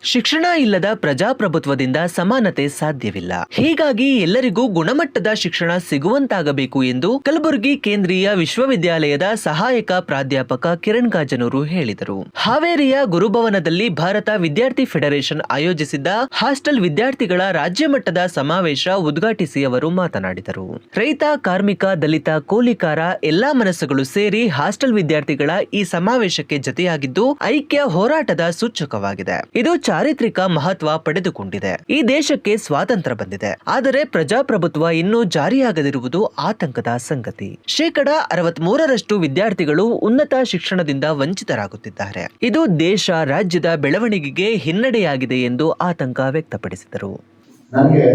ಶಿಕ್ಷಣ ಇಲ್ಲದ ಪ್ರಜಾಪ್ರಭುತ್ವದಿಂದ ಸಮಾನತೆ ಸಾಧ್ಯವಿಲ್ಲ. ಹೀಗಾಗಿ ಎಲ್ಲರಿಗೂ ಗುಣಮಟ್ಟದ ಶಿಕ್ಷಣ ಸಿಗುವಂತಾಗಬೇಕು ಎಂದು ಕಲಬುರಗಿ ಕೇಂದ್ರೀಯ ವಿಶ್ವವಿದ್ಯಾಲಯದ ಸಹಾಯಕ ಪ್ರಾಧ್ಯಾಪಕ ಕಿರಣ್ ಗಾಜನೂರು ಹೇಳಿದರು. ಹಾವೇರಿಯ ಗುರುಭವನದಲ್ಲಿ ಭಾರತ ವಿದ್ಯಾರ್ಥಿ ಫೆಡರೇಷನ್ ಆಯೋಜಿಸಿದ್ದ ಹಾಸ್ಟೆಲ್ ವಿದ್ಯಾರ್ಥಿಗಳ ರಾಜ್ಯ ಮಟ್ಟದ ಸಮಾವೇಶ ಉದ್ಘಾಟಿಸಿ ಅವರು ಮಾತನಾಡಿದರು. ರೈತ, ಕಾರ್ಮಿಕ, ದಲಿತ, ಕೂಲಿಕಾರ ಎಲ್ಲಾ ಮನಸ್ಸುಗಳು ಸೇರಿ ಹಾಸ್ಟೆಲ್ ವಿದ್ಯಾರ್ಥಿಗಳ ಈ ಸಮಾವೇಶಕ್ಕೆ ಜೊತೆಯಾಗಿದ್ದು ಐಕ್ಯ ಹೋರಾಟದ ಸೂಚಕವಾಗಿದೆ. ಇದು ಚಾರಿತ್ರಿಕ ಮಹತ್ವ ಪಡೆದುಕೊಂಡಿದೆ. ಈ ದೇಶಕ್ಕೆ ಸ್ವಾತಂತ್ರ್ಯ ಬಂದಿದೆ, ಆದರೆ ಪ್ರಜಾಪ್ರಭುತ್ವ ಇನ್ನೂ ಜಾರಿಯಾಗದಿರುವುದು ಆತಂಕದ ಸಂಗತಿ. 63% ವಿದ್ಯಾರ್ಥಿಗಳು ಉನ್ನತ ಶಿಕ್ಷಣದಿಂದ ವಂಚಿತರಾಗುತ್ತಿದ್ದಾರೆ. ಇದು ದೇಶ, ರಾಜ್ಯದ ಬೆಳವಣಿಗೆಗೆ ಹಿನ್ನಡೆಯಾಗಿದೆ ಎಂದು ಆತಂಕ ವ್ಯಕ್ತಪಡಿಸಿದರು. ನನಗೆ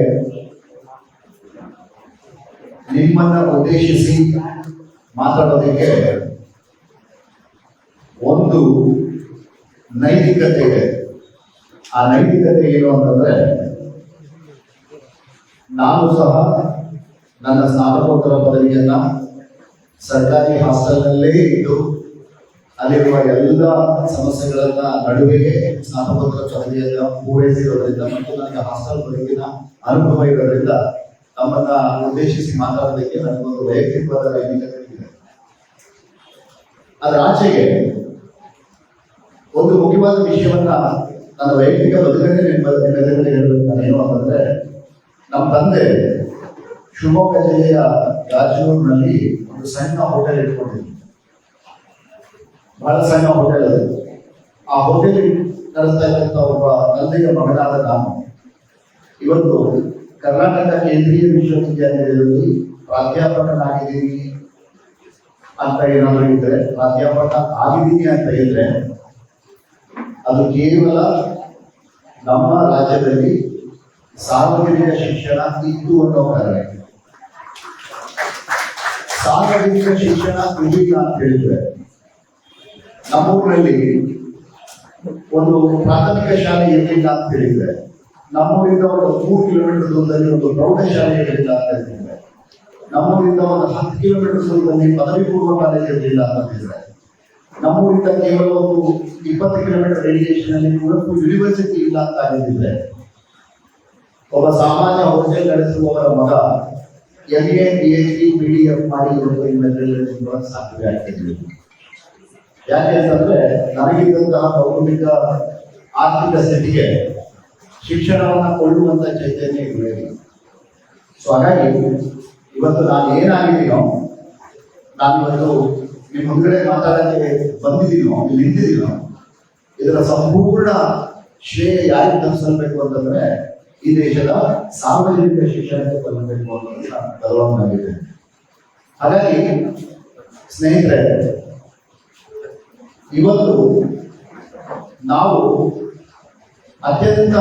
ನಿಮ್ಮನ್ನ ಉದ್ದೇಶಿಸಿ ಮಾತಾಡೋದಕ್ಕೆ ಒಂದು ನೈತಿಕತೆ ಇದೆ. ಆ ನೈತಿಕತೆ ಏನು ಅಂತಂದ್ರೆ, ನಾನು ಸಹ ನನ್ನ ಸ್ನಾತಕೋತ್ತರ ಪದವಿಯನ್ನ ಸರ್ಕಾರಿ ಹಾಸ್ಟೆಲ್ನಲ್ಲೇ ಇದ್ದು ಅಲ್ಲಿರುವ ಎಲ್ಲ ಸಮಸ್ಯೆಗಳನ್ನ ನಡುವೆಗೆ ಸ್ನಾತಕೋತ್ತರ ಪದವಿಯನ್ನ ಪೂರೈಸಿರೋದ್ರಿಂದ ಮತ್ತು ನನಗೆ ಹಾಸ್ಟೆಲ್ ಬದುಕಿನ ಅನುಭವ ಇರೋದ್ರಿಂದ ತಮ್ಮನ್ನ ಉದ್ದೇಶಿಸಿ ಮಾತಾಡೋದಕ್ಕೆ ನನಗೊಂದು ವೈಯಕ್ತಿಕವಾದ ನೈತಿಕತೆ ಇದೆ. ಅದರ ಆಚೆಗೆ ಒಂದು ಮುಖ್ಯವಾದ ವಿಷಯವನ್ನ ನನ್ನ ವೈಯಕ್ತಿಕ ಬದುಕನ್ನೇ ನಿಮ್ಮೆಲ್ಲರಿಗೂ ಹೇಳಬೇಕು. ನಾನೇನು ಅಂತಂದ್ರೆ, ನಮ್ಮ ತಂದೆ ಶಿವಮೊಗ್ಗ ಜಿಲ್ಲೆಯ ಗಾಜನೂರಿನಲ್ಲಿ ಒಂದು ಸಣ್ಣ ಹೋಟೆಲ್ ಇಟ್ಕೊಂಡಿದ್ವಿ. ಬಹಳ ಸಣ್ಣ ಹೋಟೆಲ್ ಅದು. ಆ ಹೋಟೆಲ್ ನಡೆಸ್ತಾ ಇದ್ದಂತ ಒಬ್ಬ ತಂದೆಯ ಮಗನಾದ ನಾನು ಇವತ್ತು ಕರ್ನಾಟಕ ಕೇಂದ್ರೀಯ ವಿಶ್ವವಿದ್ಯಾಲಯದಲ್ಲಿ ಪ್ರಾಧ್ಯಾಪಕನಾಗಿದ್ದೀನಿ ಅಂತ ಏನಾದರೂ ಇದ್ರೆ, ಪ್ರಾಧ್ಯಾಪಕ ಆಗಿದ್ದೀನಿ ಅಂತ ಇದ್ರೆ, ಅದು ಕೇವಲ ನಮ್ಮ ರಾಜ್ಯದಲ್ಲಿ ಸಾರ್ವಜನಿಕ ಶಿಕ್ಷಣ ಇತ್ತು ಅನ್ನೋ ಕಾರಣ. ಸಾರ್ವಜನಿಕ ಶಿಕ್ಷಣ ಇರಲಿಲ್ಲ ಅಂತ ಹೇಳಿದ್ರೆ, ನಮ್ಮೂರಿನಲ್ಲಿ ಒಂದು ಪ್ರಾಥಮಿಕ ಶಾಲೆ ಇರಲಿಲ್ಲ ಅಂತ ಹೇಳಿದ್ರೆ, ನಮ್ಮೂರಿಂದ ಒಂದು 3 ಕಿಲೋಮೀಟರ್ ದೂರದಲ್ಲಿ ಒಂದು ಪ್ರೌಢಶಾಲೆ ಇರಲಿಲ್ಲ ಅಂತ ಹೇಳಿದ್ರೆ, ನಮ್ಮೂರಿಂದ ಒಂದು 10 ಕಿಲೋಮೀಟರ್ ದೂರದಲ್ಲಿ ಪದವಿ ಪೂರ್ವ ಕಾಲೇಜ್ ಇರಲಿಲ್ಲ ಅಂತ ಹೇಳಿದ್ರೆ, ನಮ್ಮೂರಿಂದ ಕೇವಲ ಒಂದು 20 ಕಿಲೋಮೀಟರ್ ರೇಡಿಯೇಷನ್ ಅಲ್ಲಿ ಕುವೆಂಪು ಯೂನಿವರ್ಸಿಟಿ ಇಲ್ಲ ಅಂತ ಆಗಿದ್ರೆ, ಒಬ್ಬ ಸಾಮಾನ್ಯ ಹೋಟೆಲ್ ನಡೆಸುವವರ ಮಗ MA PhD PDF ಮಾಡಿ ಸಾಧ್ಯ ಆಗ್ತಿದ್ವಿ. ಯಾಕೆ ಅಂತಂದ್ರೆ, ನನಗಿದ್ದಂತಹ ಕೌಟುಂಬಿಕ ಆರ್ಥಿಕ ಸ್ಥಿತಿಗೆ ಶಿಕ್ಷಣವನ್ನ ಕೊಳ್ಳುವಂತ ಚೈತನ್ಯ ಇರಲಿಲ್ಲ. ಸೊ ಹಾಗಾಗಿ ಇವತ್ತು ನಾನು ಏನಾಗಿದ್ದೀನೋ, ನಾನಿವತ್ತು ನಿಮ್ಮ ಮುಂದೆ ಮಾತಾಡಕ್ಕೆ ಬಂದಿದ್ದೀನೋ, ಇಲ್ಲಿ ನಿಂತಿದ್ದೀನೋ, ಇದರ ಸಂಪೂರ್ಣ ಶ್ರೇಯ ಯಾರಿಗೆ ತಲುಪಿಸಬೇಕು ಅಂತಂದ್ರೆ ಈ ದೇಶದ ಸಾರ್ವಜನಿಕ ಶಿಕ್ಷಣಕ್ಕೆ ತಲುಪಬೇಕು ಅನ್ನೋದನ್ನ ಗರ್ವನಾಗಿದೆ. ಹಾಗಾಗಿ ಸ್ನೇಹಿತರೆ, ಇವತ್ತು ನಾವು ಅತ್ಯಂತ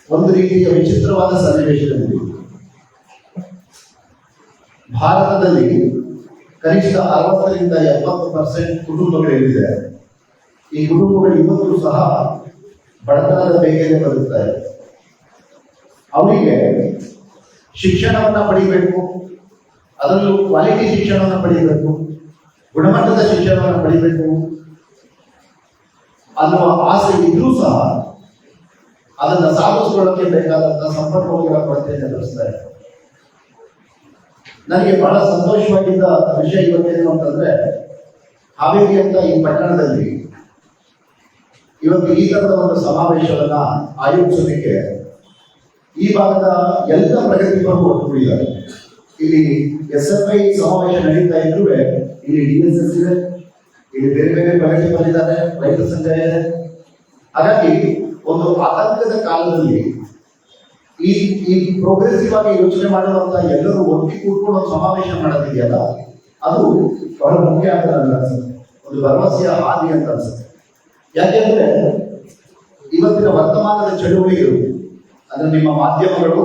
ಒಂದು ರೀತಿಯ ವಿಚಿತ್ರವಾದ ಸನ್ನಿವೇಶದಲ್ಲಿ ಭಾರತದಲ್ಲಿ ಕನಿಷ್ಠ 60ರಿಂದ 70% ಕುಟುಂಬಗಳಿದೆ. ಈ ಕುಟುಂಬಗಳು ಇವತ್ತು ಸಹ ಬಡತನದ ಬೇಗನೆ ಬರುತ್ತಾರೆ. ಅವರಿಗೆ ಶಿಕ್ಷಣವನ್ನ ಪಡಿಬೇಕು, ಅದರಲ್ಲೂ ಕ್ವಾಲಿಟಿ ಶಿಕ್ಷಣವನ್ನು ಪಡಿಬೇಕು, ಗುಣಮಟ್ಟದ ಶಿಕ್ಷಣವನ್ನು ಪಡಿಬೇಕು ಅನ್ನುವ ಆಸೆ ಇದ್ರೂ ಸಹ ಅದನ್ನು ಸಾಧಿಸಿಕೊಳ್ಳಕ್ಕೆ ಬೇಕಾದಂತಹ ಸಂಪನ್ಮೂಲಗಳ ಕೊರತೆಯನ್ನು ಎದುರಿಸ್ತಾರೆ. ನನಗೆ ಬಹಳ ಸಂತೋಷವಾಗಿದ್ದ ವಿಷಯ ಇವತ್ತೇನು ಅಂತಂದ್ರೆ, ಹಾವೇರಿ ಅಂತ ಈ ಪಟ್ಟಣದಲ್ಲಿ ಇವತ್ತು ಈ ತರದ ಒಂದು ಸಮಾವೇಶವನ್ನ ಆಯೋಜಿಸೋದಕ್ಕೆ ಈ ಭಾಗದ ಎಲ್ಲ ಪ್ರಗತಿಪರರು ಒಟ್ಟುಗೂಡಿದ್ದಾರೆ. ಇಲ್ಲಿ SFI ಸಮಾವೇಶ ನಡೀತಾ ಇದ್ರೂ ಇಲ್ಲಿ DSS ಇದೆ, ಇಲ್ಲಿ ಬೇರೆ ಬೇರೆ ಪ್ರಗತಿಪರಿದ್ದಾರೆ, ರೈತ ಸಂಘ ಇದೆ. ಹಾಗಾಗಿ ಒಂದು ಆತಂಕದ ಕಾಲದಲ್ಲಿ ಈ ಪ್ರೋಗ್ರೆಸಿವ್ ಆಗಿ ಯೋಚನೆ ಮಾಡುವಂತ ಎಲ್ಲರೂ ಒಟ್ಟಿಗೆ ಕೂತ್ಕೊಂಡು ಒಂದು ಸಮಾವೇಶ ಮಾಡೋದಿದೆಯಲ್ಲ, ಅದು ಬಹಳ ಮುಖ್ಯ ಅಂತ ನನಗೆ ಅನ್ಸುತ್ತೆ. ಒಂದು ಭರವಸೆಯ ಹಾದಿ ಅಂತ ಅನ್ಸುತ್ತೆ. ಯಾಕೆಂದ್ರೆ ಇವತ್ತಿನ ವರ್ತಮಾನದ ಚಳುವಳಿಗಳು, ಅಂದ್ರೆ ನಿಮ್ಮ ಮಾಧ್ಯಮಗಳು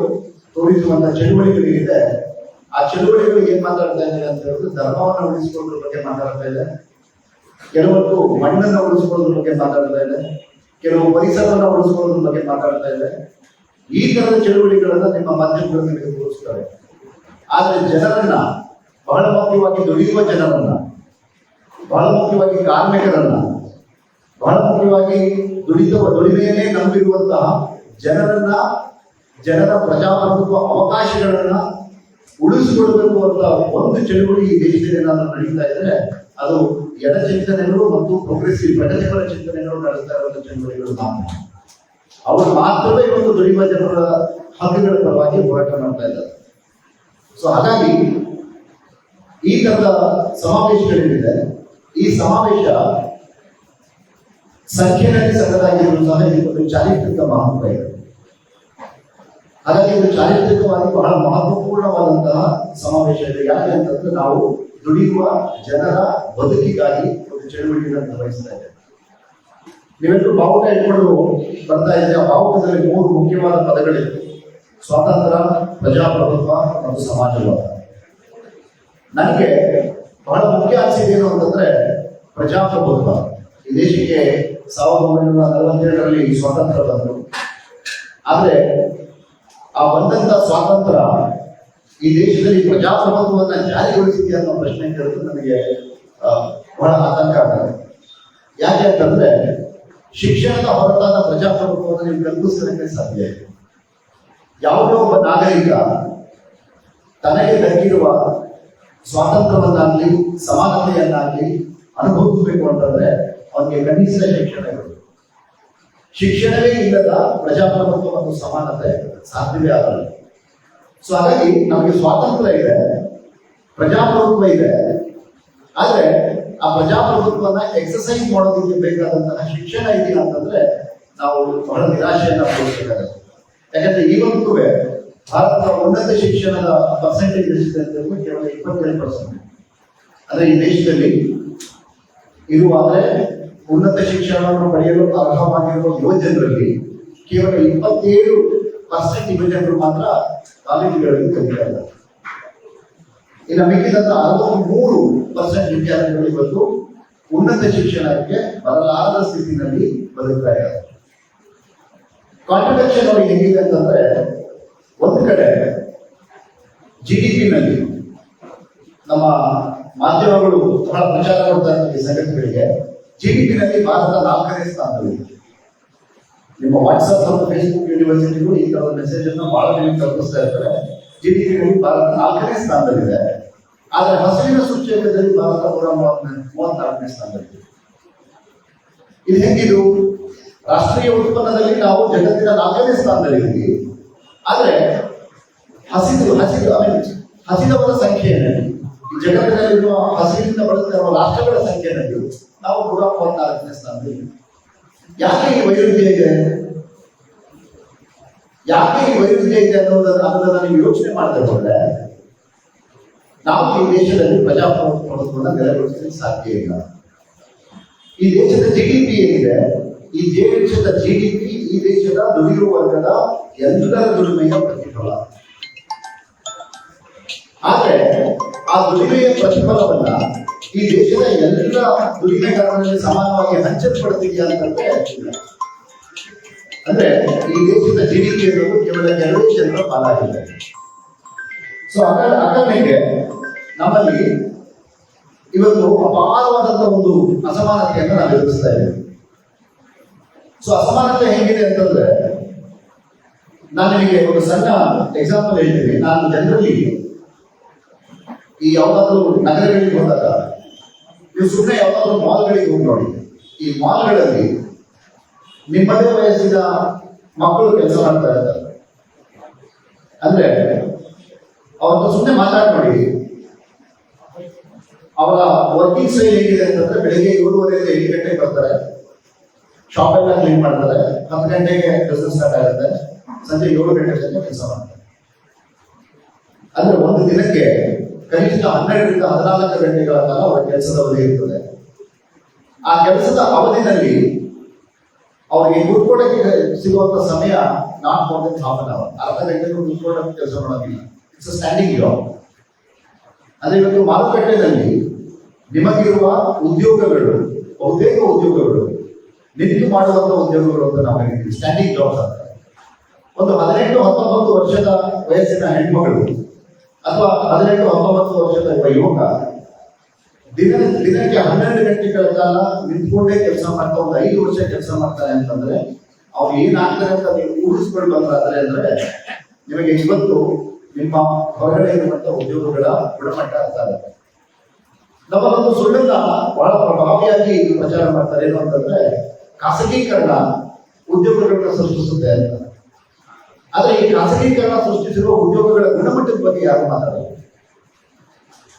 ತೋರಿಸುವಂತ ಚಳುವಳಿಗಳಿದೆ, ಆ ಚಳುವಳಿಗಳು ಏನ್ ಮಾತಾಡ್ತಾ ಇದ್ದಾರೆ ಅಂತ ಹೇಳಿದ್ರೆ, ಧರ್ಮವನ್ನು ಉಳಿಸಿಕೊಳ್ಳೋದ್ರ ಬಗ್ಗೆ ಮಾತಾಡ್ತಾ ಇದೆ, ಕೆಲವೊಂದು ಮಣ್ಣನ್ನು ಉಳಿಸ್ಕೊಳ್ಳೋದ್ರ ಬಗ್ಗೆ ಮಾತಾಡ್ತಾ ಇದೆ, ಕೆಲವು ಪರಿಸರವನ್ನು ಉಳಿಸ್ಕೊಳ್ಳೋದ್ರ ಬಗ್ಗೆ ಮಾತಾಡ್ತಾ ಇದೆ. ಈ ತರದ ಚಳುವಳಿಗಳನ್ನ ನಿಮ್ಮ ಮಾಧ್ಯಮಗಳು ನಿಮಗೆ ತೋರಿಸ್ತವೆ. ಆದ್ರೆ ಜನರನ್ನ, ಬಹಳ ಮುಖ್ಯವಾಗಿ ದುಡಿಯುವ ಜನರನ್ನ, ಬಹಳ ಮುಖ್ಯವಾಗಿ ಕಾರ್ಮಿಕರನ್ನ ಬಹಳ ಮುಖ್ಯವಾಗಿ ದುಡಿಮೆಯನ್ನೇ ನಂಬಿರುವಂತಹ ಜನರ ಪ್ರಜಾಪ್ರಭುತ್ವ ಅವಕಾಶಗಳನ್ನ ಉಳಿಸಿಕೊಳ್ಬೇಕು ಅಂತ ಒಂದು ಚಳುವಳಿ ಈ ದೇಶದಲ್ಲಿ ಏನಾದರೂ ನಡೀತಾ ಇದ್ರೆ ಅದು ಎಡ ಚಿಂತನೆಗಳು ಮತ್ತು ಪ್ರೋಗ್ರೆಸಿವ್ ಪ್ರಗತಿಪರ ಚಿಂತನೆಗಳು ನಡೆಸ್ತಾ ಇರುವಂತಹ ಚಳುವಳಿಗಳು ಮಾತ್ರ. ಅವರು ಮಾತ್ರವೇ ಇವತ್ತು ದುಡಿಯುವ ಜನರ ಹಕ್ಕುಗಳ ಪರವಾಗಿ ಹೋರಾಟ ಮಾಡ್ತಾ ಇದ್ದಾರೆ. ಸೊ ಹಾಗಾಗಿ ಈ ತರದ ಸಮಾವೇಶಗಳೇನಿದೆ, ಈ ಸಮಾವೇಶ ಸಂಖ್ಯೆಯಲ್ಲಿ ಸಣ್ಣದಾಗಿದ್ರು ಸಹ ಇದೊಂದು ಚಾರಿತ್ರಿಕ ಮಹತ್ವ ಇದೆ. ಹಾಗಾಗಿ ಇದು ಚಾರಿತ್ರಿಕವಾಗಿ ಬಹಳ ಮಹತ್ವಪೂರ್ಣವಾದಂತಹ ಸಮಾವೇಶ ಇದೆ. ಯಾಕೆ ಅಂತಂದ್ರೆ ನಾವು ದುಡಿಯುವ ಜನರ ಬದುಕಿಗಾಗಿ ಒಂದು ಚಳುವಳಿಯನ್ನು ನಿರ್ವಹಿಸ್ತಾ ಇದ್ದೇವೆ. ನೀವೆಲ್ಲರೂ ಬಾವುಟ ಇಟ್ಕೊಂಡು ಬರ್ತಾ ಇದ್ರೆ ಆ ಬಾವುಟದಲ್ಲಿ 3 ಮುಖ್ಯವಾದ ಪದಗಳಿವೆ: ಸ್ವಾತಂತ್ರ್ಯ, ಪ್ರಜಾಪ್ರಭುತ್ವ ಮತ್ತು ಸಮಾಜವಾದ. ನನಗೆ ಬಹಳ ಮುಖ್ಯ ಅನಿಸಿದ್ದೇನು ಅಂತಂದ್ರೆ ಪ್ರಜಾಪ್ರಭುತ್ವ. ಈ ದೇಶಕ್ಕೆ 1947ರಲ್ಲಿ ಸ್ವಾತಂತ್ರ್ಯ ಬಂತು. ಆದ್ರೆ ಆ ಬಂದಂತ ಸ್ವಾತಂತ್ರ್ಯ ಈ ದೇಶದಲ್ಲಿ ಪ್ರಜಾಪ್ರಭುತ್ವವನ್ನ ಜಾರಿಗೊಳಿಸಿದೆ ಅನ್ನೋ ಪ್ರಶ್ನೆ ಕೇಳಿದ್ರೆ ನನಗೆ ಬಹಳ ಆತಂಕ ಆಗುತ್ತೆ. ಯಾಕೆ ಅಂತಂದ್ರೆ ಶಿಕ್ಷಣದ ಹೊರತಾದ ಪ್ರಜಾಪ್ರಭುತ್ವವನ್ನು ನೀವು ಕಲ್ಪಿಸಲಿಕ್ಕೆ ಸಾಧ್ಯ ಇದೆ. ಯಾವುದೋ ಒಬ್ಬ ನಾಗರಿಕ ತನಗೆ ದಕ್ಕಿರುವ ಸ್ವಾತಂತ್ರ್ಯವನ್ನಾಗ್ಲಿ ಸಮಾನತೆಯನ್ನಾಗ್ಲಿ ಅನುಭವಿಸಬೇಕು ಅಂತಂದ್ರೆ ಅವನಿಗೆ ಕನಿಷ್ಠ ಶಿಕ್ಷಣವೇ ಇಲ್ಲದ ಪ್ರಜಾಪ್ರಭುತ್ವ ಮತ್ತು ಸಮಾನತೆ ಸಾಧ್ಯವೇ ಆಗಲ್ಲ. ಸೊ ಹಾಗಾಗಿ ನಮಗೆ ಸ್ವಾತಂತ್ರ್ಯ ಇದೆ, ಪ್ರಜಾಪ್ರಭುತ್ವ ಇದೆ, ಆದ್ರೆ ಆ ಪ್ರಜಾಪ್ರಭುತ್ವನ ಎಕ್ಸಸೈಸ್ ಮಾಡೋದಕ್ಕೆ ಬೇಕಾದಂತಹ ಶಿಕ್ಷಣ ಇದೆಯಾ ಅಂತಂದ್ರೆ ನಾವು ಬಹಳ ನಿರಾಶೆಯನ್ನ ಪಡಿಸಬೇಕಾಗುತ್ತೆ. ಯಾಕಂದ್ರೆ ಇವತ್ತು ಭಾರತದ ಉನ್ನತ ಶಿಕ್ಷಣದ ಪರ್ಸೆಂಟೇಜ್ ಎಷ್ಟಿದೆ ಅಂತ ಕೇವಲ 27%. ಅಂದ್ರೆ ಈ ದೇಶದಲ್ಲಿ ಇರುವಾದ್ರೆ ಉನ್ನತ ಶಿಕ್ಷಣವನ್ನು ಪಡೆಯಲು ಅರ್ಹವಾಗಿರುವ ಯುವಜನರಲ್ಲಿ ಕೇವಲ 27% ಯುವಜನರು ಮಾತ್ರ ಕಾಲೇಜುಗಳಲ್ಲಿ ಕಲಿತಾ ಇದ್ದಾರೆ. ಇನ್ನು ಮಿಕ್ಕಿದಂತ 63% ವಿದ್ಯಾರ್ಥಿಗಳು ಇವತ್ತು ಉನ್ನತ ಶಿಕ್ಷಣಕ್ಕೆ ಬರಲಾರದ ಸ್ಥಿತಿನಲ್ಲಿ ಬದುಕ್ತಾ ಇದ್ದಾರೆ. ಕಾಂಟ್ರಡಿಕ್ಷನ್ ಅವ್ರಿಗೆ ಹೇಗಿದೆ ಅಂತಂದ್ರೆ, ಒಂದು ಕಡೆ GDP-ನಲ್ಲಿ ನಮ್ಮ ಮಾಧ್ಯಮಗಳು ಬಹಳ ಪ್ರಚಾರ ಕೊಡ್ತಾ ಇದ್ದಾರೆ ಸಂಗತಿಗಳಿಗೆ. GDP-ನಲ್ಲಿ ಭಾರತ 4ನೇ ಸ್ಥಾನದಲ್ಲಿದೆ. ನಿಮ್ಮ ವಾಟ್ಸ್ಆಪ್ ಮತ್ತು ಫೇಸ್ಬುಕ್ ಯೂನಿವರ್ಸಿಟಿಗಳು ಈ ತರದ ಮೆಸೇಜ್ ಅನ್ನು ಬಹಳ ನಿಮಗೆ ತಲುಪಿಸ್ತಾ ಇರ್ತಾರೆ. GDP-ನಲ್ಲಿ ಭಾರತ 4ನೇ ಸ್ಥಾನದಲ್ಲಿದೆ. ಆದ್ರೆ ಹಸಿರಿನ ಸೂಚ್ಯಂಕದಲ್ಲಿ ಭಾರತ 134ನೇ ಸ್ಥಾನದಲ್ಲಿದೆ. ಇದು ಹೆಂಗಿದು? ರಾಷ್ಟ್ರೀಯ ಉತ್ಪನ್ನದಲ್ಲಿ ನಾವು ಜಗತ್ತಿನ 4ನೇ ಸ್ಥಾನದಲ್ಲಿದ್ದೀವಿ. ಆದ್ರೆ ಹಸಿದವರ ಸಂಖ್ಯೆಯಲ್ಲಿ ಈ ಜಗತ್ತಿನಲ್ಲಿರುವ ಹಸಿರಿನಿಂದ ಬಳಸ್ತಾ ಇರುವ ರಾಷ್ಟ್ರಗಳ ಸಂಖ್ಯೆಯಲ್ಲಿ ನಾವು 134ನೇ ಸ್ಥಾನದಲ್ಲಿ. ಯಾಕೆ ಈ ವೈರುಧ್ಯ ಇದೆ? ಯಾಕೆ ಈ ವೈರುಧ್ಯ ಇದೆ ಅನ್ನೋದನ್ನ ನೀವು ಯೋಚನೆ ಮಾಡದೆ ಹೋದ್ರೆ ನಾವು ಈ ದೇಶದಲ್ಲಿ ಪ್ರಜಾಪ್ರಭುತ್ವವನ್ನು ನೆಲೆಗೊಳಿಸಲಿಕ್ಕೆ ಸಾಧ್ಯ ಇಲ್ಲ. ಈ ದೇಶದ GDP ಏನಿದೆ, ಈ ದೇಶದ GDP ಈ ದೇಶದ ದುಡಿಯುವ ವರ್ಗದ ಎಲ್ಲರ ದುಡಿಮೆಯ ಪ್ರತಿಫಲ. ಆದ್ರೆ ಆ ದುಡಿಮೆಯ ಪ್ರತಿಫಲವನ್ನ ಈ ದೇಶದ ಎಲ್ಲ ದುಡಿಮೆಗಾರರಲ್ಲಿ ಸಮಾನವಾಗಿ ಹಂಚಲ್ಪಡ್ತಿದೆಯಾ ಅಂತಂದ್ರೆ ಇಲ್ಲ. ಅಂದ್ರೆ ಈ ದೇಶದ GDP ಅನ್ನೋದು ಕೇವಲ 2 ಜನರ ಪಾಲಾಗಿದೆ. ಸೊ ಹಾಗಾಗಿ ನಮ್ಮಲ್ಲಿ ಇವತ್ತು ಅಪಾರವಾದಂತಹ ಒಂದು ಅಸಮಾನತೆಯನ್ನು ನಾವು ಎದುರಿಸ್ತಾ ಇದ್ದೇವೆ. ಸೊ ಅಸಮಾನತೆ ಹೇಗಿದೆ ಅಂತಂದ್ರೆ, ನಾನು ನಿಮಗೆ ಒಂದು ಸಣ್ಣ ಎಕ್ಸಾಂಪಲ್ ಹೇಳ್ತೀನಿ. ನಾನು ಜನರಲ್ಲಿ ಈ ಯಾವ್ದಾದ್ರು ನಗರಗಳಿಗೆ ಹೋದಾಗ ನೀವು ಸುಮ್ಮನೆ ಯಾವ್ದಾದ್ರು ಮಾಲ್ಗಳಿಗೆ ಹೋಗಿ ನೋಡಿ. ಈ ಮಾಲ್ಗಳಲ್ಲಿ ನಿಮ್ಮದೇ ವಯಸ್ಸಿನ ಮಕ್ಕಳು ಕೆಲಸ ಮಾಡ್ತಾ ಇರ್ತಾರೆ. ಅಂದ್ರೆ ಅವ್ರನ್ನ ಸುಮ್ಮನೆ ಮಾತಾಡಿ ನೋಡಿ. ಅವರ ವರ್ಕಿಂಗ್ ಸ್ಟೈಲ್ ಹೇಗಿದೆ ಅಂತಂದ್ರೆ, ಬೆಳಿಗ್ಗೆ 7:30 8 ಗಂಟೆಗೆ ಬರ್ತಾರೆ, ಶಾಪ್ ಎಲ್ಲ ಕ್ಲೀನ್ ಮಾಡ್ತಾರೆ, 10 ಗಂಟೆಗೆ ಬಿಸ್ನೆಸ್ ಸ್ಟಾರ್ಟ್ ಆಗುತ್ತೆ, ಸಂಜೆ 7 ಗಂಟೆ ತನಕ ಕೆಲಸ ಮಾಡ್ತಾರೆ. ಅಂದ್ರೆ ಒಂದು ದಿನಕ್ಕೆ ಕನಿಷ್ಠ 12ರಿಂದ 14 ಗಂಟೆಗಳ ಕಾಲ ಅವರ ಕೆಲಸದ ಅವಧಿ ಇರ್ತದೆ. ಆ ಕೆಲಸದ ಅವಧಿನಲ್ಲಿ ಅವರಿಗೆ ಕೂತ್ಕೊಳ್ಳೋಕೆ ಸಿಗುವಂತ ಸಮಯ not more than half an hour. ಅರ್ಧ ಗಂಟೆಗೂ ಕೂತ್ಕೊಳ್ಳೋಕೆ ಕೆಲಸ ಮಾಡೋದಿಲ್ಲ. It's standing job. ಅಂದ್ರೆ ಇವತ್ತು ಮಾರುಕಟ್ಟೆಯಲ್ಲಿ ನಿಮಗಿರುವ ಉದ್ಯೋಗಗಳು, ಬಹುತೇಕ ಉದ್ಯೋಗಗಳು ನಿಂತು ಮಾಡುವಂತ ಉದ್ಯೋಗಗಳು ಅಂತ ನಾವು ಹೇಳ್ತೀವಿ, ಸ್ಟ್ಯಾಂಡಿಂಗ್ ಜಾಬ್ಸ್ ಅಂತ. ಒಂದು 18-19 ವರ್ಷದ ವಯಸ್ಸಿನ ಹೆಣ್ಮಗಳು ಅಥವಾ 18-19 ವರ್ಷದ ಯುವಕ ದಿನಕ್ಕೆ 12 ಗಂಟೆಗಳ ಕಾಲ ನಿಂತ್ಕೊಂಡೇ ಕೆಲಸ ಮಾಡ್ತಾ ಒಂದು 5 ವರ್ಷ ಕೆಲಸ ಮಾಡ್ತಾರೆ ಅಂತಂದ್ರೆ ಅವ್ರು ಏನಾಗ್ತಾರೆ ಅಂತ ನೀವು ಊಹಿಸ್ಕೊಂಡು ಬಂದ್ರೆ ಅಂದ್ರೆ ನಿಮಗೆ ಇವತ್ತು ನಿಮ್ಮ ಹೊರಗಡೆ ಇರುವಂತ ಉದ್ಯೋಗಗಳ ಗುಣಮಟ್ಟ ಅಂತ ಆಗುತ್ತೆ. ನಮ್ಮದೊಂದು ಸುಳ್ಳನ್ನ ಬಹಳ ಪ್ರಭಾವಿಯಾಗಿ ಪ್ರಚಾರ ಮಾಡ್ತಾರೆ ಏನು ಅಂತಂದ್ರೆ ಖಾಸಗೀಕರಣ ಉದ್ಯೋಗಗಳನ್ನ ಸೃಷ್ಟಿಸುತ್ತೆ ಅಂತ. ಆದ್ರೆ ಈ ಖಾಸಗೀಕರಣ ಸೃಷ್ಟಿಸಿರುವ ಉದ್ಯೋಗಗಳ ಗುಣಮಟ್ಟದ ಬಗ್ಗೆ ಯಾರು ಮಾತಾಡಲ್ಲ.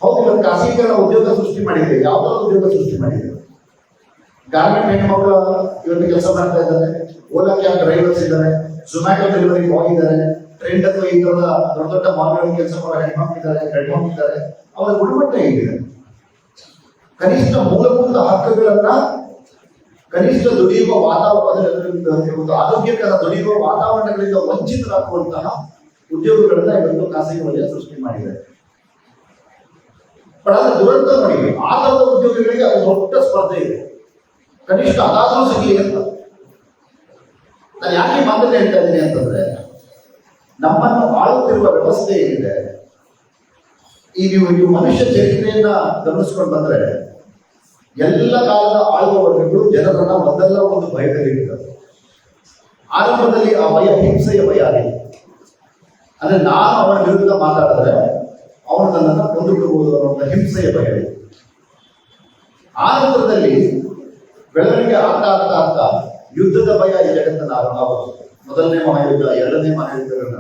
ಹೌದು, ಇವತ್ತು ಖಾಸಗೀಕರಣ ಉದ್ಯೋಗ ಸೃಷ್ಟಿ ಮಾಡಿದೆ. ಯಾವ್ದಾದ್ರು ಉದ್ಯೋಗ ಸೃಷ್ಟಿ ಮಾಡಿದೆ. ಗಾರ್ಮೆಂಟ್ ಹೆಣ್ಮಕ್ಳು ಇವತ್ತು ಕೆಲಸ ಮಾಡ್ತಾ ಇದ್ದಾರೆ, ಓಲಾ ಕ್ಯಾಬ್ ಡ್ರೈವರ್ಸ್ ಇದ್ದಾರೆ, ಝೊಮ್ಯಾಟೊ ಡೆಲಿವರಿ ಬಾಯ್ ಇದ್ದಾರೆ, ಟ್ರೆಂಡ್ ಅಥವಾ ಈ ತರದ ದೊಡ್ಡ ದೊಡ್ಡ ಮಾಲ್ಗಳಲ್ಲಿ ಕೆಲಸ ಮಾಡೋ ಹೆಣ್ಮಕ್ಳಿದ್ದಾರೆ, ಗಂಡ್ಮಕ್ಳಿದ್ದಾರೆ. ಅವರ ಗುಣಮಟ್ಟ ಹೇಗಿದೆ? ಕನಿಷ್ಠ ಮೂಲಭೂತ ಹಕ್ಕುಗಳನ್ನ, ಕನಿಷ್ಠ ದುಡಿಯುವ ವಾತಾವರಣ, ಆರೋಗ್ಯಕರ ದುಡಿಯುವ ವಾತಾವರಣಗಳಿಂದ ವಂಚಿತರಾಗುವಂತಹ ಉದ್ಯೋಗಗಳನ್ನ ಇವತ್ತು ಖಾಸಗಿ ವಲಯ ಸೃಷ್ಟಿ ಮಾಡಿದೆ. ಬಟ್ ಅದು ದುರಂತ ನೋಡಿ, ಆ ತರದ ಉದ್ಯೋಗಗಳಿಗೆ ಅದು ದೊಡ್ಡ ಸ್ಪರ್ಧೆ ಇದೆ. ಕನಿಷ್ಠ ಅದಾದ್ರೂ ಸಿಗಲಿ ಅಂತ. ನಾನು ಯಾಕೆ ಮಾತನ್ನ ಹೇಳ್ತಾ ಇದ್ದೀನಿ ಅಂತಂದ್ರೆ, ನಮ್ಮನ್ನು ಆಳುತ್ತಿರುವ ವ್ಯವಸ್ಥೆ ಏನಿದೆ, ಈ ನೀವು ಮನುಷ್ಯ ಚರಿತ್ರೆಯನ್ನ ಗಮನಿಸ್ಕೊಂಡು ಬಂದ್ರೆ ಎಲ್ಲ ಕಾಲದ ಆಳುವ ವರ್ಗಗಳು ಜನರನ್ನ ಒಂದಲ್ಲ ಒಂದು ಭಯದಲ್ಲಿಟ್ಟಿದ್ದಾರೆ. ಆರಂಭದಲ್ಲಿ ಆ ಭಯ ಹಿಂಸೆಯ ಭಯ ಆಗಿದೆ. ಅಂದ್ರೆ ನಾನು ಅವನ ವಿರುದ್ಧ ಮಾತಾಡಿದ್ರೆ ಅವನು ನನ್ನನ್ನು ಕೊಂದು ಬಿಡಬಹುದು ಅನ್ನುವಂಥ ಹಿಂಸೆಯ ಭಯ ಇದೆ. ಆ ನಂತರದಲ್ಲಿ ಬೆಳವಣಿಗೆ ಆಗ್ತಾ ಯುದ್ಧದ ಭಯ ಈ ಜಗತ್ತನ್ನು ಆವರಿಸಿದೆ. ಮೊದಲನೇ ಮಹಾಯುದ್ಧ, ಎರಡನೇ ಮಹಾಯುದ್ಧಗಳನ್ನ.